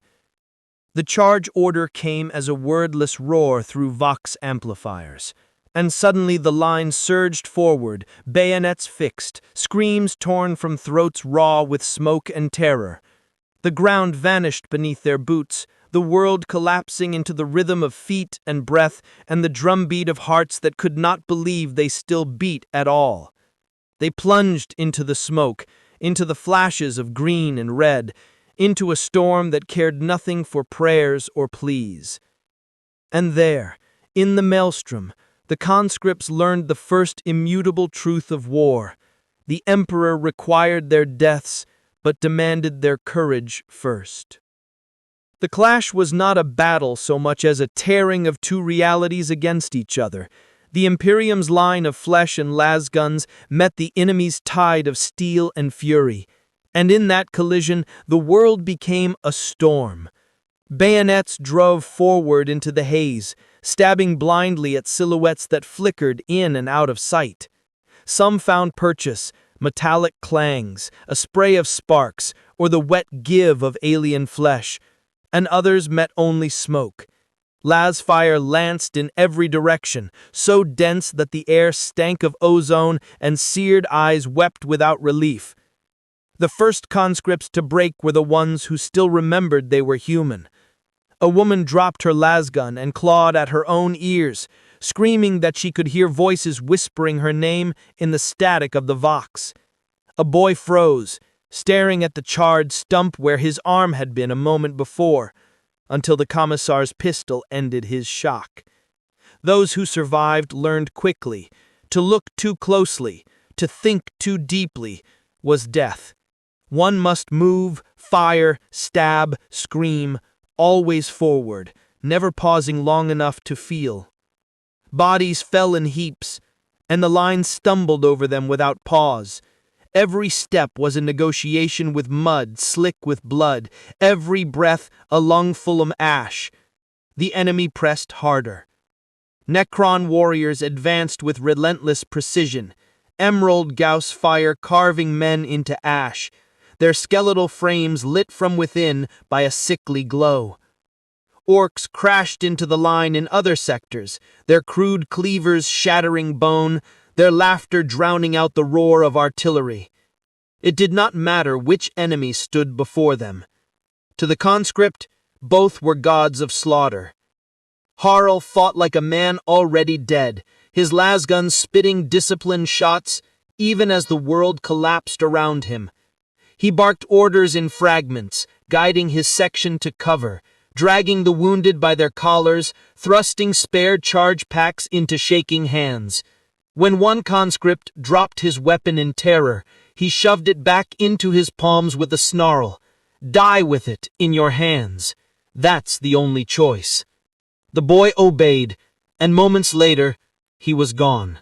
The charge order came as a wordless roar through vox amplifiers. And suddenly the line surged forward, bayonets fixed, screams torn from throats raw with smoke and terror. The ground vanished beneath their boots, the world collapsing into the rhythm of feet and breath and the drumbeat of hearts that could not believe they still beat at all. They plunged into the smoke, into the flashes of green and red, into a storm that cared nothing for prayers or pleas. And there, in the maelstrom, the conscripts learned the first immutable truth of war. The emperor required their deaths, but demanded their courage first. The clash was not a battle so much as a tearing of two realities against each other. The Imperium's line of flesh and lasguns met the enemy's tide of steel and fury, and in that collision the world became a storm. Bayonets drove forward into the haze, stabbing blindly at silhouettes that flickered in and out of sight. Some found purchase, metallic clangs, a spray of sparks, or the wet give of alien flesh, and others met only smoke. Lasfire lanced in every direction, so dense that the air stank of ozone and seared eyes wept without relief. The first conscripts to break were the ones who still remembered they were human. A woman dropped her lasgun and clawed at her own ears, screaming that she could hear voices whispering her name in the static of the vox. A boy froze, staring at the charred stump where his arm had been a moment before, until the commissar's pistol ended his shock. Those who survived learned quickly. To look too closely, to think too deeply, was death. One must move, fire, stab, scream, always forward, never pausing long enough to feel. Bodies fell in heaps, and the line stumbled over them without pause. Every step was a negotiation with mud, slick with blood, every breath a lungful of ash. The enemy pressed harder. Necron warriors advanced with relentless precision, emerald gauss fire carving men into ash, their skeletal frames lit from within by a sickly glow. Orcs crashed into the line in other sectors, their crude cleavers shattering bone, their laughter drowning out the roar of artillery. It did not matter which enemy stood before them. To the conscript, both were gods of slaughter. Harl fought like a man already dead, his lasgun spitting disciplined shots, even as the world collapsed around him. He barked orders in fragments, guiding his section to cover, dragging the wounded by their collars, thrusting spare charge packs into shaking hands. When one conscript dropped his weapon in terror, he shoved it back into his palms with a snarl. Die with it in your hands. That's the only choice. The boy obeyed, and moments later, he was gone.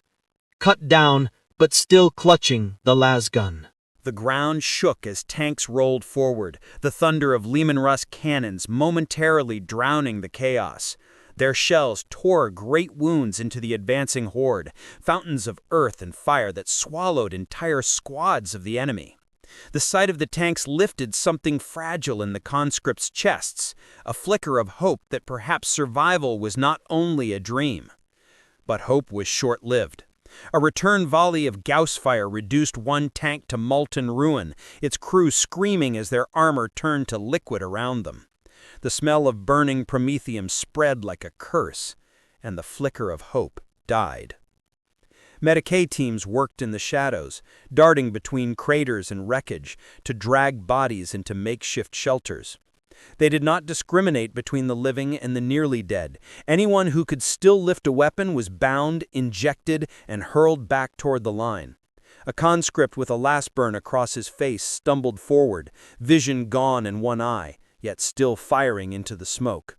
Cut down, but still clutching the lasgun. The ground shook as tanks rolled forward, the thunder of Leman Russ cannons momentarily drowning the chaos. Their shells tore great wounds into the advancing horde, fountains of earth and fire that swallowed entire squads of the enemy. The sight of the tanks lifted something fragile in the conscripts' chests, a flicker of hope that perhaps survival was not only a dream. But hope was short-lived. A return volley of Gauss fire reduced one tank to molten ruin, its crew screaming as their armor turned to liquid around them. The smell of burning promethium spread like a curse, and the flicker of hope died. Medicae teams worked in the shadows, darting between craters and wreckage to drag bodies into makeshift shelters. They did not discriminate between the living and the nearly dead. Anyone who could still lift a weapon was bound, injected, and hurled back toward the line. A conscript with a last burn across his face stumbled forward, vision gone in one eye, yet still firing into the smoke.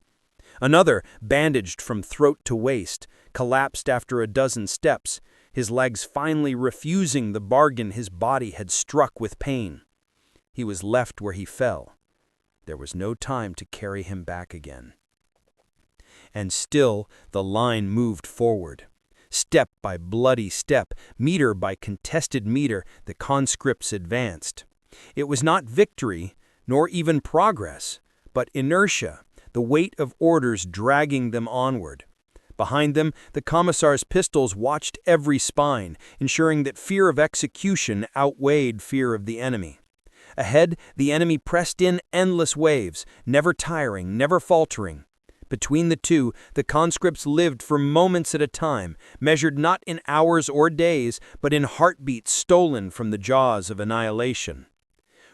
Another, bandaged from throat to waist, collapsed after a dozen steps, his legs finally refusing the bargain his body had struck with pain. He was left where he fell. There was no time to carry him back again. And still the line moved forward. Step by bloody step, meter by contested meter, the conscripts advanced. It was not victory, nor even progress, but inertia, the weight of orders dragging them onward. Behind them, the commissar's pistols watched every spine, ensuring that fear of execution outweighed fear of the enemy. Ahead, the enemy pressed in endless waves, never tiring, never faltering. Between the two, the conscripts lived for moments at a time, measured not in hours or days, but in heartbeats stolen from the jaws of annihilation.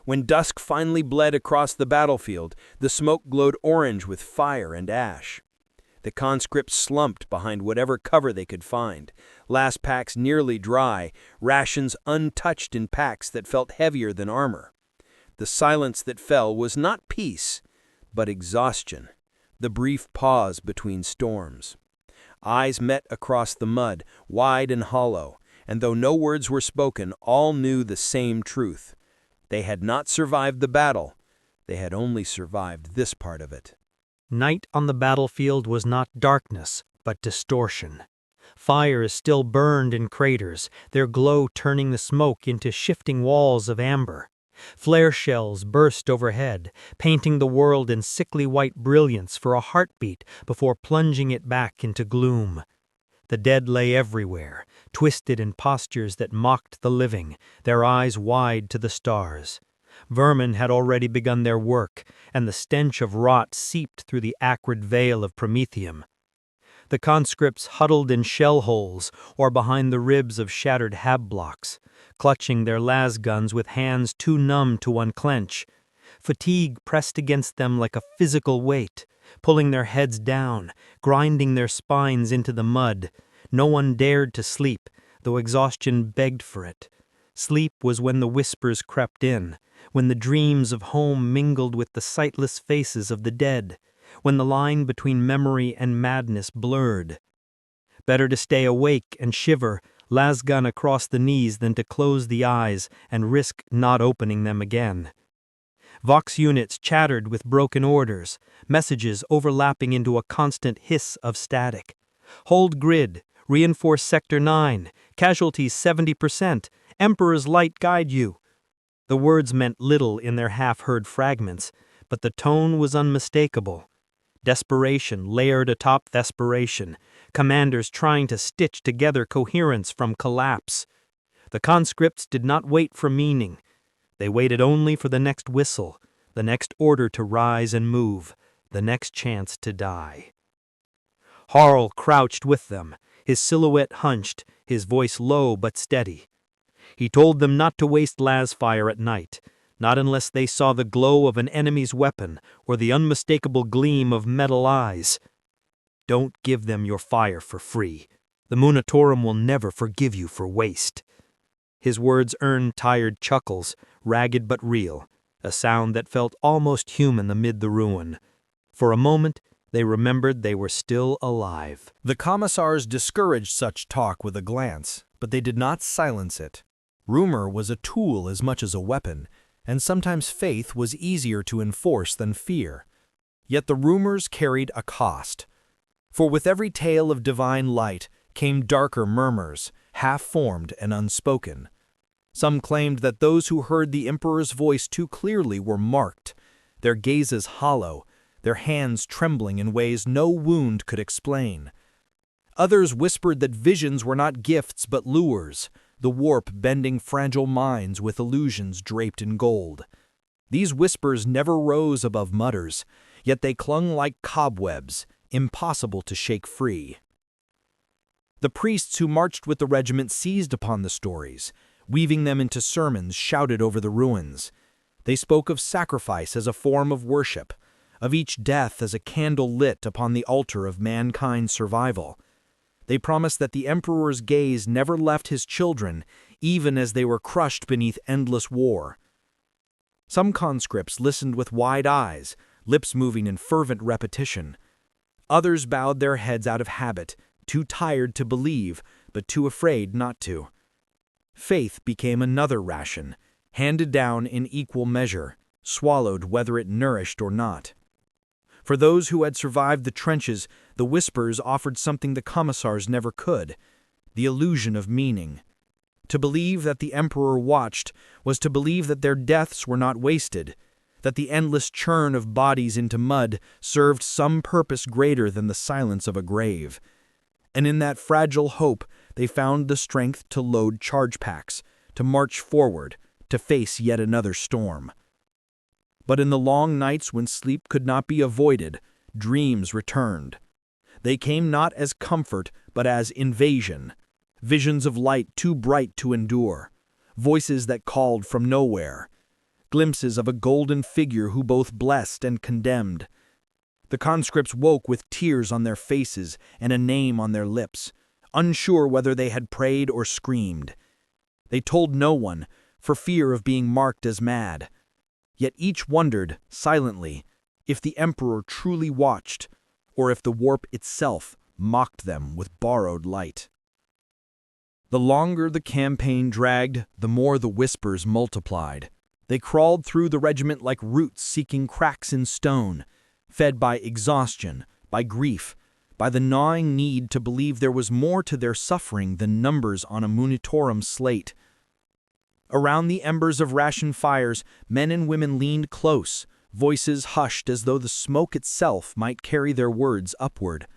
When dusk finally bled across the battlefield, the smoke glowed orange with fire and ash. The conscripts slumped behind whatever cover they could find, last packs nearly dry, rations untouched in packs that felt heavier than armor. The silence that fell was not peace, but exhaustion, the brief pause between storms. Eyes met across the mud, wide and hollow, and though no words were spoken, all knew the same truth. They had not survived the battle, they had only survived this part of it. Night on the battlefield was not darkness, but distortion. Fires still burned in craters, their glow turning the smoke into shifting walls of amber. Flare shells burst overhead, painting the world in sickly white brilliance for a heartbeat before plunging it back into gloom. The dead lay everywhere, twisted in postures that mocked the living, their eyes wide to the stars. Vermin had already begun their work, and the stench of rot seeped through the acrid veil of promethium. The conscripts huddled in shell holes or behind the ribs of shattered hab blocks, clutching their las guns with hands too numb to unclench. Fatigue pressed against them like a physical weight, pulling their heads down, grinding their spines into the mud. No one dared to sleep, though exhaustion begged for it. Sleep was when the whispers crept in, when the dreams of home mingled with the sightless faces of the dead, when the line between memory and madness blurred. Better to stay awake and shiver, lasgun across the knees, than to close the eyes and risk not opening them again. Vox units chattered with broken orders, messages overlapping into a constant hiss of static. Hold grid, reinforce Sector 9, casualties 70%, Emperor's light guide you. The words meant little in their half-heard fragments, but the tone was unmistakable. Desperation layered atop desperation, commanders trying to stitch together coherence from collapse. The conscripts did not wait for meaning. They waited only for the next whistle, the next order to rise and move, the next chance to die. Harl crouched with them, his silhouette hunched, his voice low but steady. He told them not to waste las fire at night, not unless they saw the glow of an enemy's weapon or the unmistakable gleam of metal eyes. Don't give them your fire for free. The Munitorum will never forgive you for waste. His words earned tired chuckles, ragged but real, a sound that felt almost human amid the ruin. For a moment, they remembered they were still alive. The commissars discouraged such talk with a glance, but they did not silence it. Rumor was a tool as much as a weapon, and sometimes faith was easier to enforce than fear. Yet the rumors carried a cost. For with every tale of divine light came darker murmurs, half-formed and unspoken. Some claimed that those who heard the Emperor's voice too clearly were marked, their gazes hollow, their hands trembling in ways no wound could explain. Others whispered that visions were not gifts but lures, the warp bending fragile minds with illusions draped in gold. These whispers never rose above mutters, yet they clung like cobwebs, impossible to shake free. The priests who marched with the regiment seized upon the stories, weaving them into sermons shouted over the ruins. They spoke of sacrifice as a form of worship, of each death as a candle lit upon the altar of mankind's survival. They promised that the Emperor's gaze never left his children, even as they were crushed beneath endless war. Some conscripts listened with wide eyes, lips moving in fervent repetition. Others bowed their heads out of habit, too tired to believe, but too afraid not to. Faith became another ration, handed down in equal measure, swallowed whether it nourished or not. For those who had survived the trenches, the whispers offered something the commissars never could, the illusion of meaning. To believe that the Emperor watched was to believe that their deaths were not wasted, that the endless churn of bodies into mud served some purpose greater than the silence of a grave. And in that fragile hope, they found the strength to load charge packs, to march forward, to face yet another storm. But in the long nights when sleep could not be avoided, dreams returned. They came not as comfort, but as invasion. Visions of light too bright to endure. Voices that called from nowhere. Glimpses of a golden figure who both blessed and condemned. The conscripts woke with tears on their faces and a name on their lips, unsure whether they had prayed or screamed. They told no one, for fear of being marked as mad. Yet each wondered, silently, if the Emperor truly watched, or if the warp itself mocked them with borrowed light. The longer the campaign dragged, the more the whispers multiplied. They crawled through the regiment like roots seeking cracks in stone, fed by exhaustion, by grief, by the gnawing need to believe there was more to their suffering than numbers on a Munitorum slate. Around the embers of ration fires, men and women leaned close, voices hushed as though the smoke itself might carry their words upward.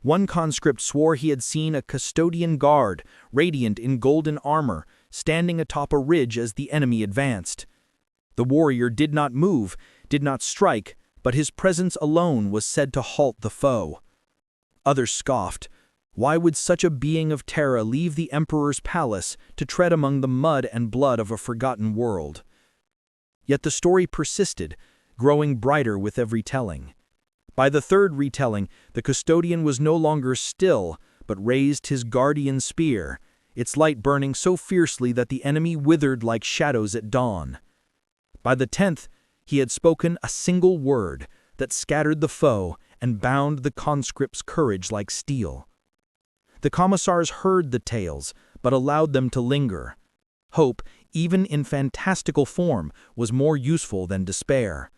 One conscript swore he had seen a custodian guard, radiant in golden armor, standing atop a ridge as the enemy advanced. The warrior did not move, did not strike, but his presence alone was said to halt the foe. Others scoffed. Why would such a being of terror leave the Emperor's palace to tread among the mud and blood of a forgotten world? Yet the story persisted, growing brighter with every telling. By the third retelling, the custodian was no longer still, but raised his guardian spear, its light burning so fiercely that the enemy withered like shadows at dawn. By the 10th, he had spoken a single word that scattered the foe and bound the conscript's courage like steel. The commissars heard the tales, but allowed them to linger. Hope, even in fantastical form, was more useful than despair.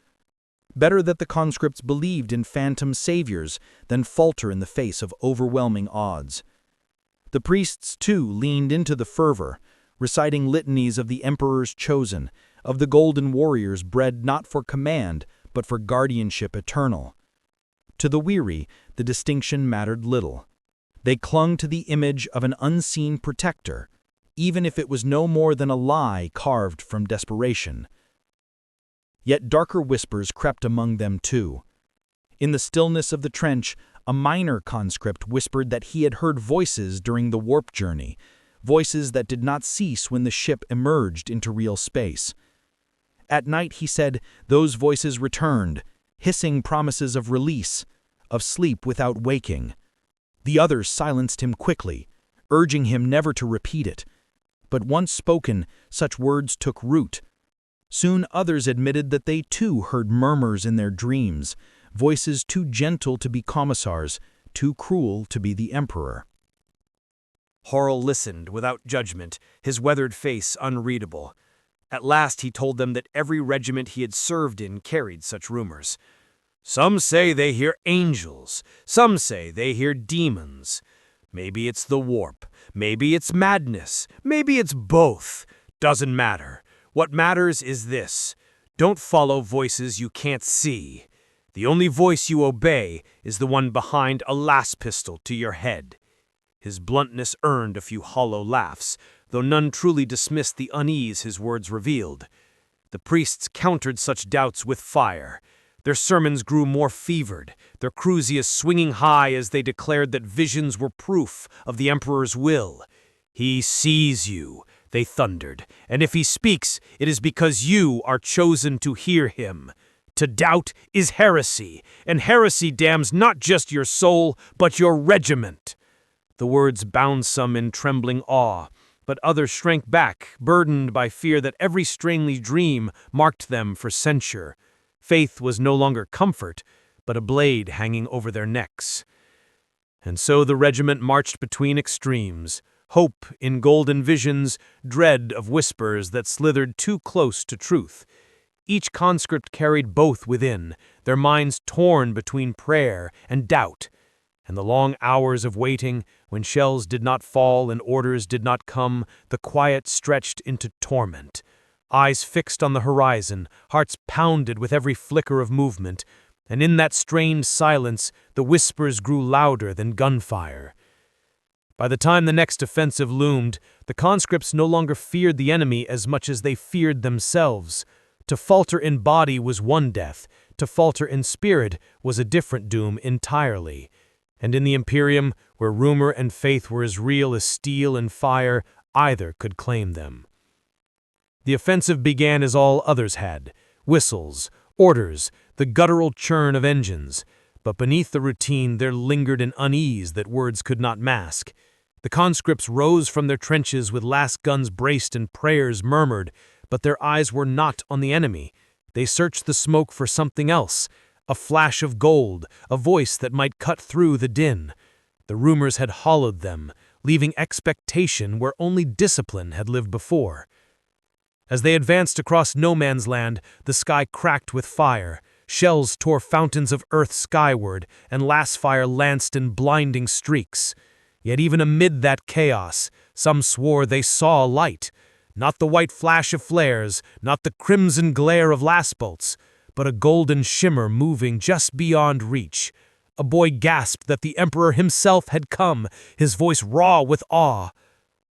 Better that the conscripts believed in phantom saviors than falter in the face of overwhelming odds. The priests, too, leaned into the fervor, reciting litanies of the Emperor's chosen, of the golden warriors bred not for command, but for guardianship eternal. To the weary, the distinction mattered little. They clung to the image of an unseen protector, even if it was no more than a lie carved from desperation. Yet darker whispers crept among them too. In the stillness of the trench, a minor conscript whispered that he had heard voices during the warp journey, voices that did not cease when the ship emerged into real space. At night, he said, those voices returned, hissing promises of release, of sleep without waking. The others silenced him quickly, urging him never to repeat it. But once spoken, such words took root. Soon others admitted that they too heard murmurs in their dreams, voices too gentle to be commissars, too cruel to be the Emperor. Harl listened without judgment, his weathered face unreadable. At last he told them that every regiment he had served in carried such rumors. Some say they hear angels, some say they hear demons. Maybe it's the warp, maybe it's madness, maybe it's both. Doesn't matter. What matters is this: don't follow voices you can't see. The only voice you obey is the one behind a las pistol to your head. His bluntness earned a few hollow laughs, though none truly dismissed the unease his words revealed. The priests countered such doubts with fire. Their sermons grew more fevered, their crusias swinging high as they declared that visions were proof of the Emperor's will. He sees you, they thundered, and if he speaks, it is because you are chosen to hear him. To doubt is heresy, and heresy damns not just your soul, but your regiment. The words bound some in trembling awe, but others shrank back, burdened by fear that every strange dream marked them for censure. Faith was no longer comfort, but a blade hanging over their necks. And so the regiment marched between extremes, hope in golden visions, dread of whispers that slithered too close to truth. Each conscript carried both within, their minds torn between prayer and doubt. And the long hours of waiting, when shells did not fall and orders did not come, the quiet stretched into torment. Eyes fixed on the horizon, hearts pounded with every flicker of movement, and in that strained silence the whispers grew louder than gunfire. By the time the next offensive loomed, the conscripts no longer feared the enemy as much as they feared themselves. To falter in body was one death, to falter in spirit was a different doom entirely. And in the Imperium, where rumor and faith were as real as steel and fire, either could claim them. The offensive began as all others had: whistles, orders, the guttural churn of engines. But beneath the routine there lingered an unease that words could not mask. The conscripts rose from their trenches with last guns braced and prayers murmured, but their eyes were not on the enemy. They searched the smoke for something else, a flash of gold, a voice that might cut through the din. The rumors had hollowed them, leaving expectation where only discipline had lived before. As they advanced across no man's land, the sky cracked with fire. Shells tore fountains of earth skyward, and lasfire lanced in blinding streaks. Yet even amid that chaos, some swore they saw a light. Not the white flash of flares, not the crimson glare of lashbolts, but a golden shimmer moving just beyond reach. A boy gasped that the Emperor himself had come, his voice raw with awe.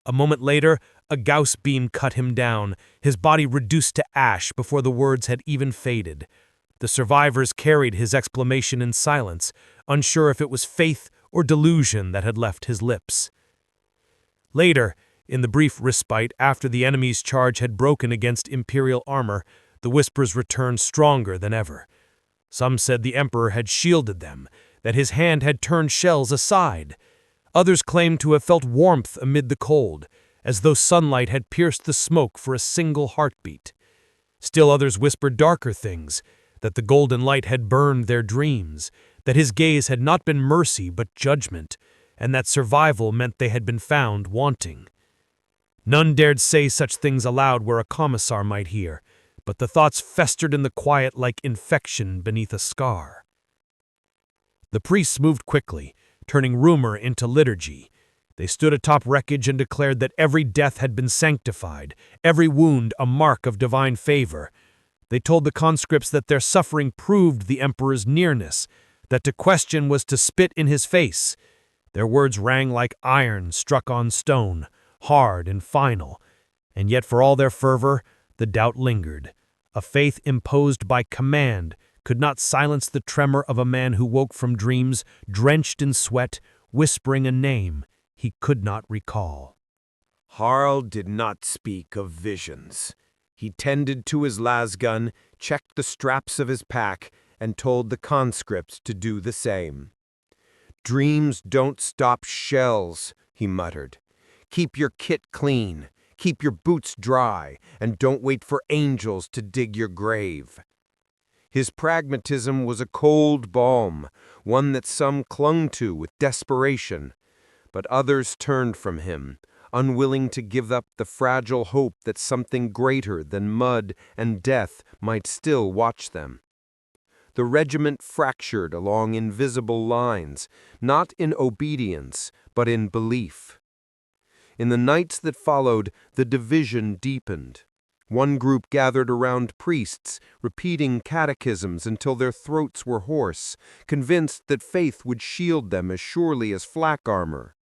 A moment later, a Gauss beam cut him down, his body reduced to ash before the words had even faded. The survivors carried his exclamation in silence, unsure if it was faith or delusion that had left his lips. Later, in the brief respite after the enemy's charge had broken against Imperial armor, the whispers returned stronger than ever. Some said the Emperor had shielded them, that his hand had turned shells aside. Others claimed to have felt warmth amid the cold, as though sunlight had pierced the smoke for a single heartbeat. Still others whispered darker things, that the golden light had burned their dreams, that his gaze had not been mercy but judgment, and that survival meant they had been found wanting. None dared say such things aloud where a commissar might hear, but the thoughts festered in the quiet like infection beneath a scar. The priests moved quickly, turning rumor into liturgy. They stood atop wreckage and declared that every death had been sanctified, every wound a mark of divine favor. They told the conscripts that their suffering proved the Emperor's nearness, that to question was to spit in his face. Their words rang like iron struck on stone, hard and final, and yet for all their fervor, the doubt lingered. A faith imposed by command could not silence the tremor of a man who woke from dreams, drenched in sweat, whispering a name he could not recall. Harald did not speak of visions. He tended to his lasgun, checked the straps of his pack, and told the conscripts to do the same. "Dreams don't stop shells," he muttered. "Keep your kit clean, keep your boots dry, and don't wait for angels to dig your grave." His pragmatism was a cold balm, one that some clung to with desperation, but others turned from him, unwilling to give up the fragile hope that something greater than mud and death might still watch them. The regiment fractured along invisible lines, not in obedience, but in belief. In the nights that followed, the division deepened. One group gathered around priests, repeating catechisms until their throats were hoarse, convinced that faith would shield them as surely as flak armor.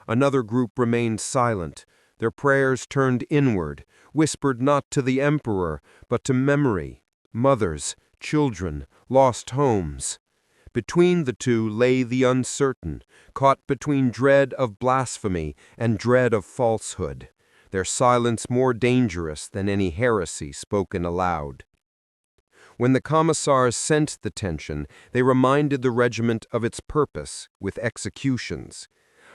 Another group remained silent, their prayers turned inward, whispered not to the Emperor, but to memory, mothers, children, lost homes. Between the two lay the uncertain, caught between dread of blasphemy and dread of falsehood, their silence more dangerous than any heresy spoken aloud. When the commissars sensed the tension, they reminded the regiment of its purpose with executions.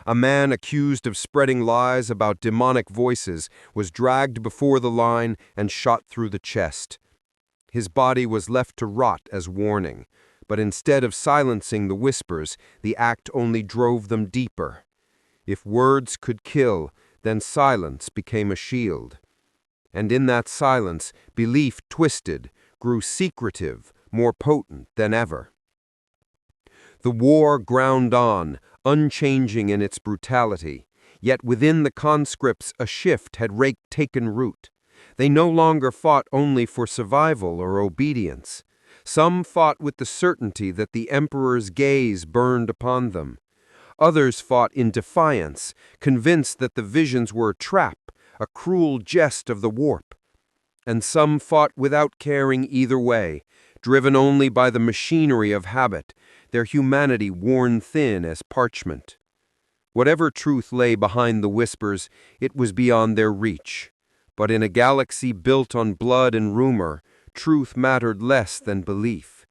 A man accused of spreading lies about demonic voices was dragged before the line and shot through the chest. His body was left to rot as warning, but instead of silencing the whispers, the act only drove them deeper. If words could kill, then silence became a shield. And in that silence, belief twisted, grew secretive, more potent than ever. The war ground on, unchanging in its brutality, yet within the conscripts a shift had taken root. They no longer fought only for survival or obedience. Some fought with the certainty that the Emperor's gaze burned upon them. Others fought in defiance, convinced that the visions were a trap, a cruel jest of the warp. And some fought without caring either way, driven only by the machinery of habit, their humanity worn thin as parchment. Whatever truth lay behind the whispers, it was beyond their reach. But in a galaxy built on blood and rumor, truth mattered less than belief.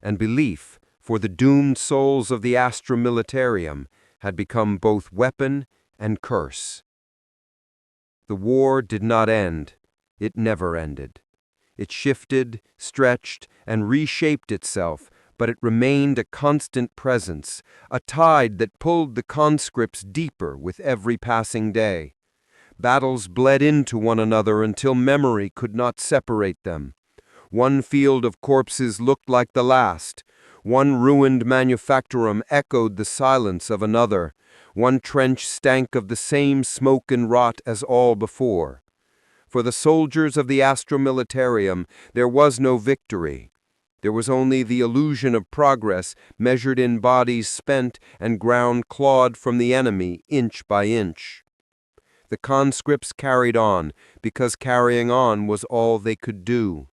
And belief, for the doomed souls of the Astra Militarum, had become both weapon and curse. The war did not end. It never ended. It shifted, stretched, and reshaped itself, but it remained a constant presence, a tide that pulled the conscripts deeper with every passing day. Battles bled into one another until memory could not separate them. One field of corpses looked like the last. One ruined manufactorum echoed the silence of another. One trench stank of the same smoke and rot as all before. For the soldiers of the Astra Militarum, there was no victory. There was only the illusion of progress measured in bodies spent and ground clawed from the enemy inch by inch. The conscripts carried on, because carrying on was all they could do.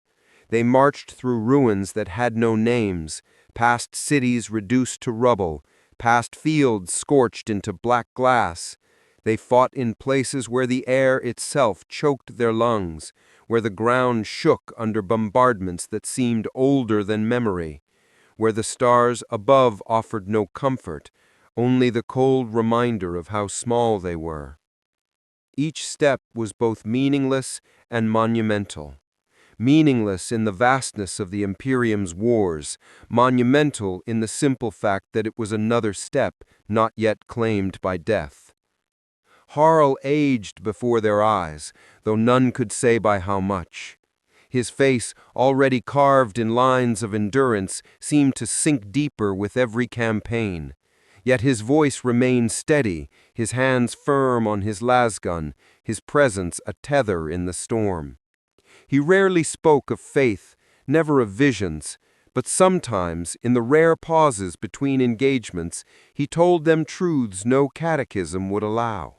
They marched through ruins that had no names, past cities reduced to rubble, past fields scorched into black glass. They fought in places where the air itself choked their lungs, where the ground shook under bombardments that seemed older than memory, where the stars above offered no comfort, only the cold reminder of how small they were. Each step was both meaningless and monumental. Meaningless in the vastness of the Imperium's wars, monumental in the simple fact that it was another step not yet claimed by death. Harl aged before their eyes, though none could say by how much. His face, already carved in lines of endurance, seemed to sink deeper with every campaign. Yet his voice remained steady, his hands firm on his lasgun, his presence a tether in the storm. He rarely spoke of faith, never of visions, but sometimes, in the rare pauses between engagements, he told them truths no catechism would allow.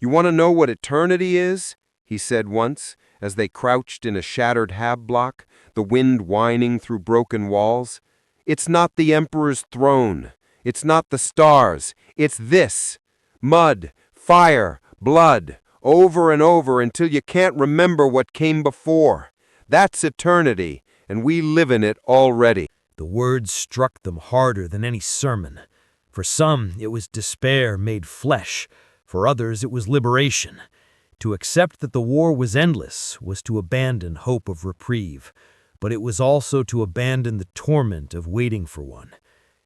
"You want to know what eternity is?" he said once, as they crouched in a shattered hab block, the wind whining through broken walls. "It's not the Emperor's throne. It's not the stars. It's this. Mud, fire, blood, over and over until you can't remember what came before. That's eternity, and we live in it already." The words struck them harder than any sermon. For some, it was despair made flesh. For others, it was liberation. To accept that the war was endless was to abandon hope of reprieve, but it was also to abandon the torment of waiting for one.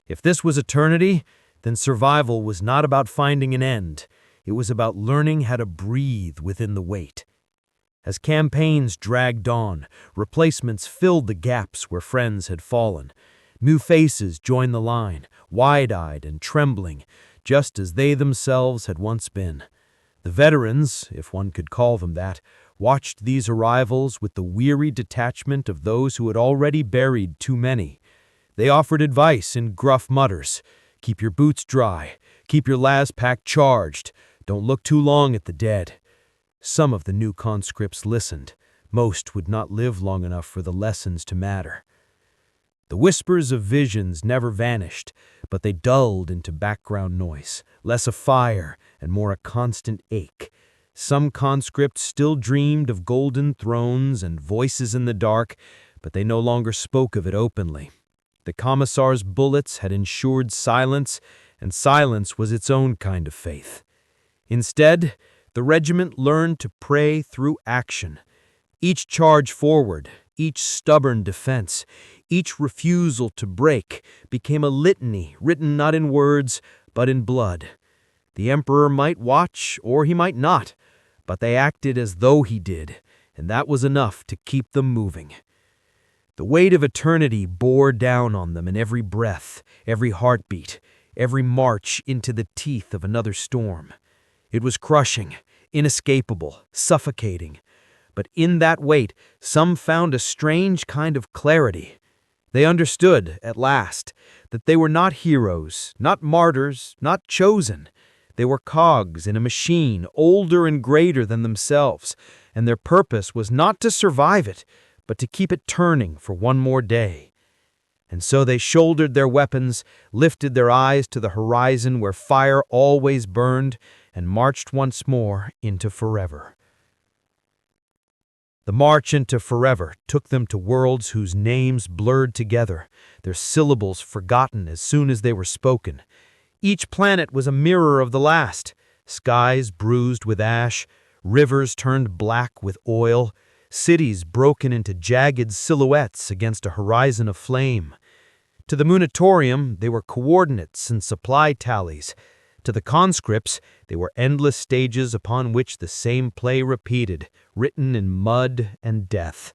If this was eternity, then survival was not about finding an end. It was about learning how to breathe within the wait. As campaigns dragged on, replacements filled the gaps where friends had fallen. New faces joined the line, wide-eyed and trembling, just as they themselves had once been. The veterans, if one could call them that, watched these arrivals with the weary detachment of those who had already buried too many. They offered advice in gruff mutters. "Keep your boots dry. Keep your las pack charged. Don't look too long at the dead." Some of the new conscripts listened. Most would not live long enough for the lessons to matter. The whispers of visions never vanished, but they dulled into background noise, less a fire and more a constant ache. Some conscripts still dreamed of golden thrones and voices in the dark, but they no longer spoke of it openly. The commissar's bullets had ensured silence, and silence was its own kind of faith. Instead, the regiment learned to pray through action. Each charge forward, each stubborn defense, each refusal to break became a litany written not in words, but in blood. The Emperor might watch, or he might not, but they acted as though he did, and that was enough to keep them moving. The weight of eternity bore down on them in every breath, every heartbeat, every march into the teeth of another storm. It was crushing, inescapable, suffocating. But in that weight, some found a strange kind of clarity. They understood, at last, that they were not heroes, not martyrs, not chosen. They were cogs in a machine older and greater than themselves, and their purpose was not to survive it, but to keep it turning for one more day. And so they shouldered their weapons, lifted their eyes to the horizon where fire always burned, and marched once more into forever. The march into forever took them to worlds whose names blurred together, their syllables forgotten as soon as they were spoken. Each planet was a mirror of the last, skies bruised with ash, rivers turned black with oil, cities broken into jagged silhouettes against a horizon of flame. To the Munitorium, they were coordinates and supply tallies. To the conscripts, they were endless stages upon which the same play repeated, written in mud and death.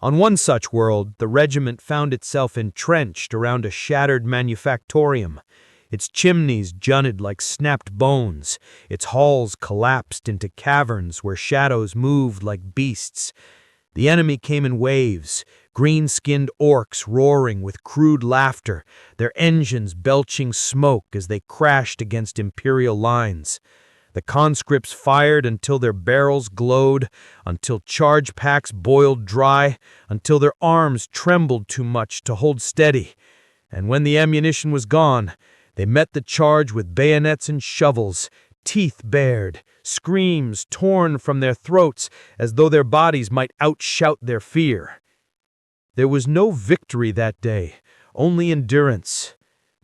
On one such world, the regiment found itself entrenched around a shattered manufactorium. Its chimneys jutted like snapped bones, its halls collapsed into caverns where shadows moved like beasts. The enemy came in waves, green-skinned orcs roaring with crude laughter, their engines belching smoke as they crashed against Imperial lines. The conscripts fired until their barrels glowed, until charge packs boiled dry, until their arms trembled too much to hold steady. And when the ammunition was gone, they met the charge with bayonets and shovels, teeth bared, screams torn from their throats as though their bodies might outshout their fear. There was no victory that day, only endurance.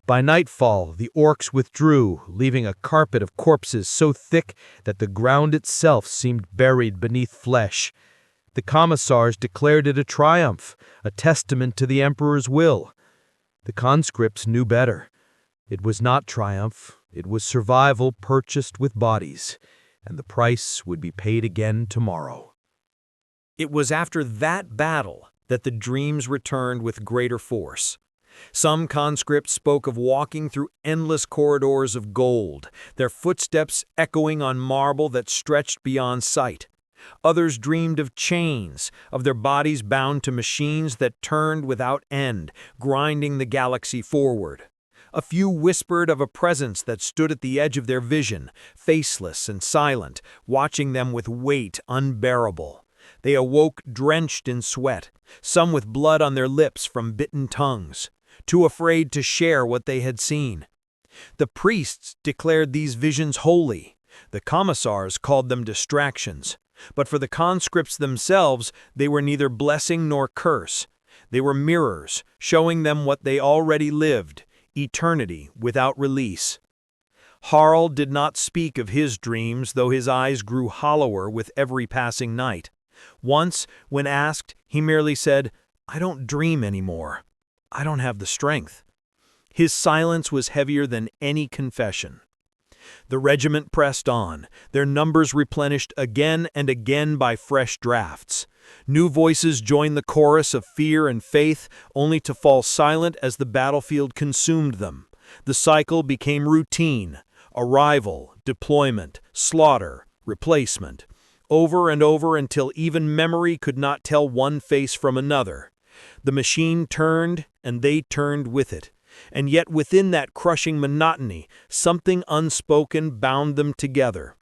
By nightfall, the orcs withdrew, leaving a carpet of corpses so thick that the ground itself seemed buried beneath flesh. The commissars declared it a triumph, a testament to the emperor's will. The conscripts knew better. It was not triumph, it was survival purchased with bodies, and the price would be paid again tomorrow. It was after that battle that the dreams returned with greater force. Some conscripts spoke of walking through endless corridors of gold, their footsteps echoing on marble that stretched beyond sight. Others dreamed of chains, of their bodies bound to machines that turned without end, grinding the galaxy forward. A few whispered of a presence that stood at the edge of their vision, faceless and silent, watching them with weight unbearable. They awoke drenched in sweat, some with blood on their lips from bitten tongues, too afraid to share what they had seen. The priests declared these visions holy. The commissars called them distractions. But for the conscripts themselves, they were neither blessing nor curse. They were mirrors, showing them what they already lived, eternity without release. Harl did not speak of his dreams, though his eyes grew hollower with every passing night. Once, when asked, he merely said, "I don't dream anymore. I don't have the strength." His silence was heavier than any confession. The regiment pressed on, their numbers replenished again and again by fresh drafts. New voices joined the chorus of fear and faith, only to fall silent as the battlefield consumed them. The cycle became routine: arrival, deployment, slaughter, replacement. Over and over until even memory could not tell one face from another. The machine turned, and they turned with it. And yet within that crushing monotony, something unspoken bound them together.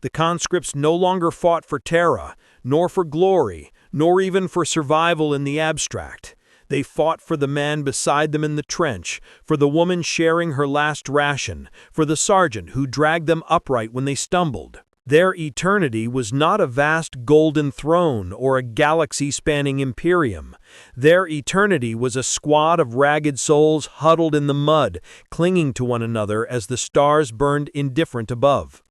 The conscripts no longer fought for terra, nor for glory, nor even for survival in the abstract. They fought for the man beside them in the trench, for the woman sharing her last ration, for the sergeant who dragged them upright when they stumbled. Their eternity was not a vast golden throne or a galaxy-spanning imperium. Their eternity was a squad of ragged souls huddled in the mud, clinging to one another as the stars burned indifferent above.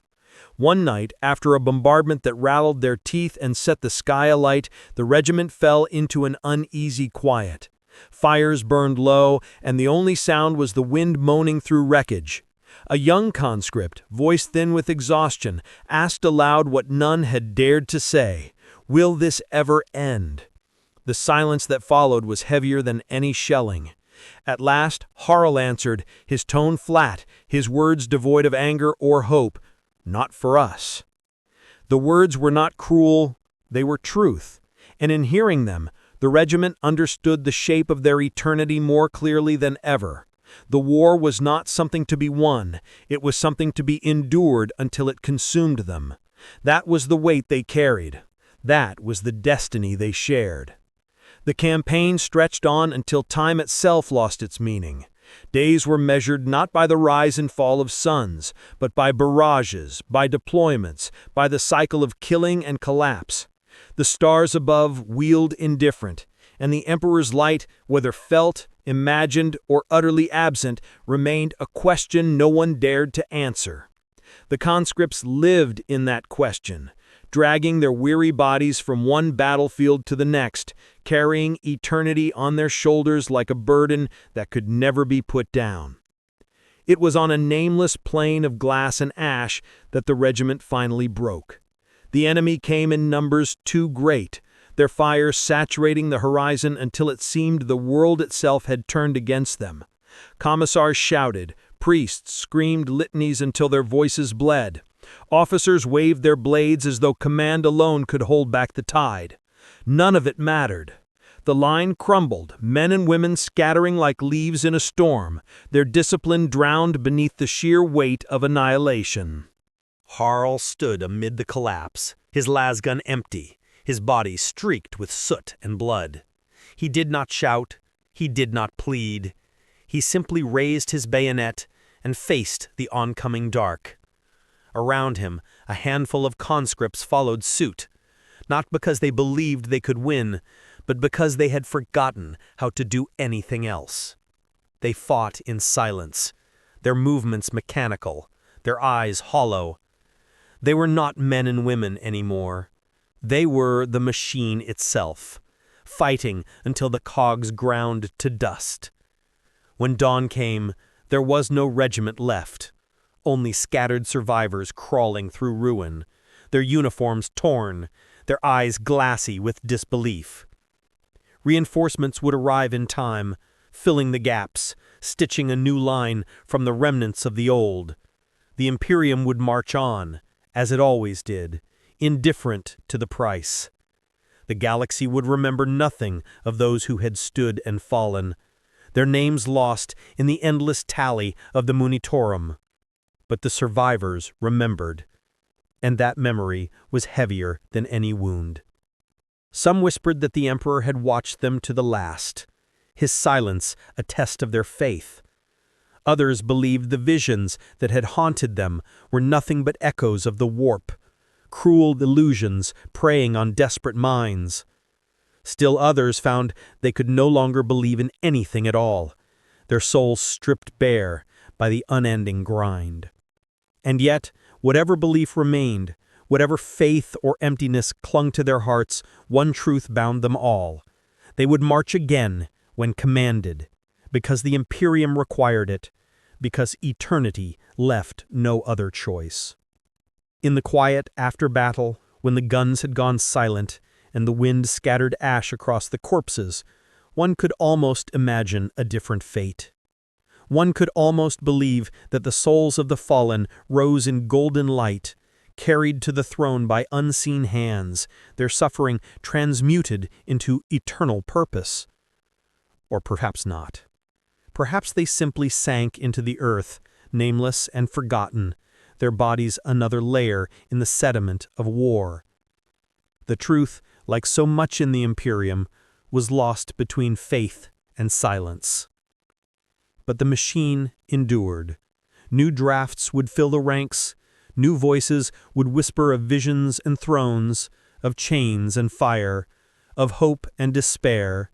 One night, after a bombardment that rattled their teeth and set the sky alight, the regiment fell into an uneasy quiet. Fires burned low, and the only sound was the wind moaning through wreckage. A young conscript, voice thin with exhaustion, asked aloud what none had dared to say: "Will this ever end?" The silence that followed was heavier than any shelling. At last, Harl answered, his tone flat, his words devoid of anger or hope: "Not for us." The words were not cruel, they were truth, and in hearing them, the regiment understood the shape of their eternity more clearly than ever. The war was not something to be won, it was something to be endured until it consumed them. That was the weight they carried. That was the destiny they shared. The campaign stretched on until time itself lost its meaning. Days were measured not by the rise and fall of suns, but by barrages, by deployments, by the cycle of killing and collapse. The stars above wheeled indifferent, and the Emperor's light, whether felt, imagined, or utterly absent, remained a question no one dared to answer. The conscripts lived in that question, dragging their weary bodies from one battlefield to the next, carrying eternity on their shoulders like a burden that could never be put down. It was on a nameless plain of glass and ash that the regiment finally broke. The enemy came in numbers too great, their fire saturating the horizon until it seemed the world itself had turned against them. Commissars shouted, priests screamed litanies until their voices bled. Officers waved their blades as though command alone could hold back the tide. None of it mattered. The line crumbled, men and women scattering like leaves in a storm, their discipline drowned beneath the sheer weight of annihilation. Harl stood amid the collapse, his lasgun empty, his body streaked with soot and blood. He did not shout, he did not plead. He simply raised his bayonet and faced the oncoming dark. Around him, a handful of conscripts followed suit, not because they believed they could win, but because they had forgotten how to do anything else. They fought in silence, their movements mechanical, their eyes hollow. They were not men and women anymore. They were the machine itself, fighting until the cogs ground to dust. When dawn came, there was no regiment left, only scattered survivors crawling through ruin, their uniforms torn, their eyes glassy with disbelief. Reinforcements would arrive in time, filling the gaps, stitching a new line from the remnants of the old. The Imperium would march on, as it always did, indifferent to the price. The galaxy would remember nothing of those who had stood and fallen, their names lost in the endless tally of the Munitorum. But the survivors remembered, and that memory was heavier than any wound. Some whispered that the Emperor had watched them to the last, his silence a test of their faith. Others believed the visions that had haunted them were nothing but echoes of the warp, cruel illusions preying on desperate minds. Still others found they could no longer believe in anything at all, their souls stripped bare by the unending grind. And yet, whatever belief remained, whatever faith or emptiness clung to their hearts, one truth bound them all. They would march again when commanded, because the Imperium required it, because eternity left no other choice. In the quiet after battle, when the guns had gone silent and the wind scattered ash across the corpses, one could almost imagine a different fate. One could almost believe that the souls of the fallen rose in golden light, carried to the throne by unseen hands, their suffering transmuted into eternal purpose. Or perhaps not. Perhaps they simply sank into the earth, nameless and forgotten, their bodies another layer in the sediment of war. The truth, like so much in the Imperium, was lost between faith and silence. But the machine endured. New drafts would fill the ranks, new voices would whisper of visions and thrones, of chains and fire, of hope and despair,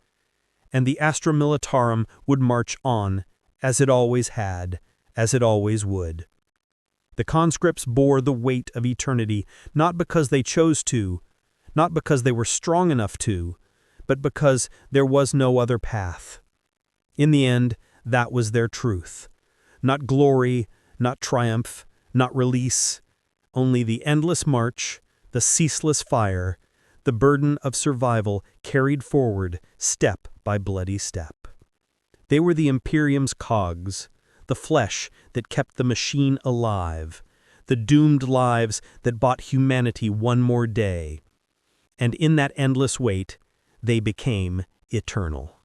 and the Astra Militarum would march on, as it always had, as it always would. The conscripts bore the weight of eternity, not because they chose to, not because they were strong enough to, but because there was no other path. In the end, that was their truth. Not glory, not triumph, not release, only the endless march, the ceaseless fire, the burden of survival carried forward step by bloody step. They were the Imperium's cogs, the flesh that kept the machine alive, the doomed lives that bought humanity one more day. And in that endless wait, they became eternal.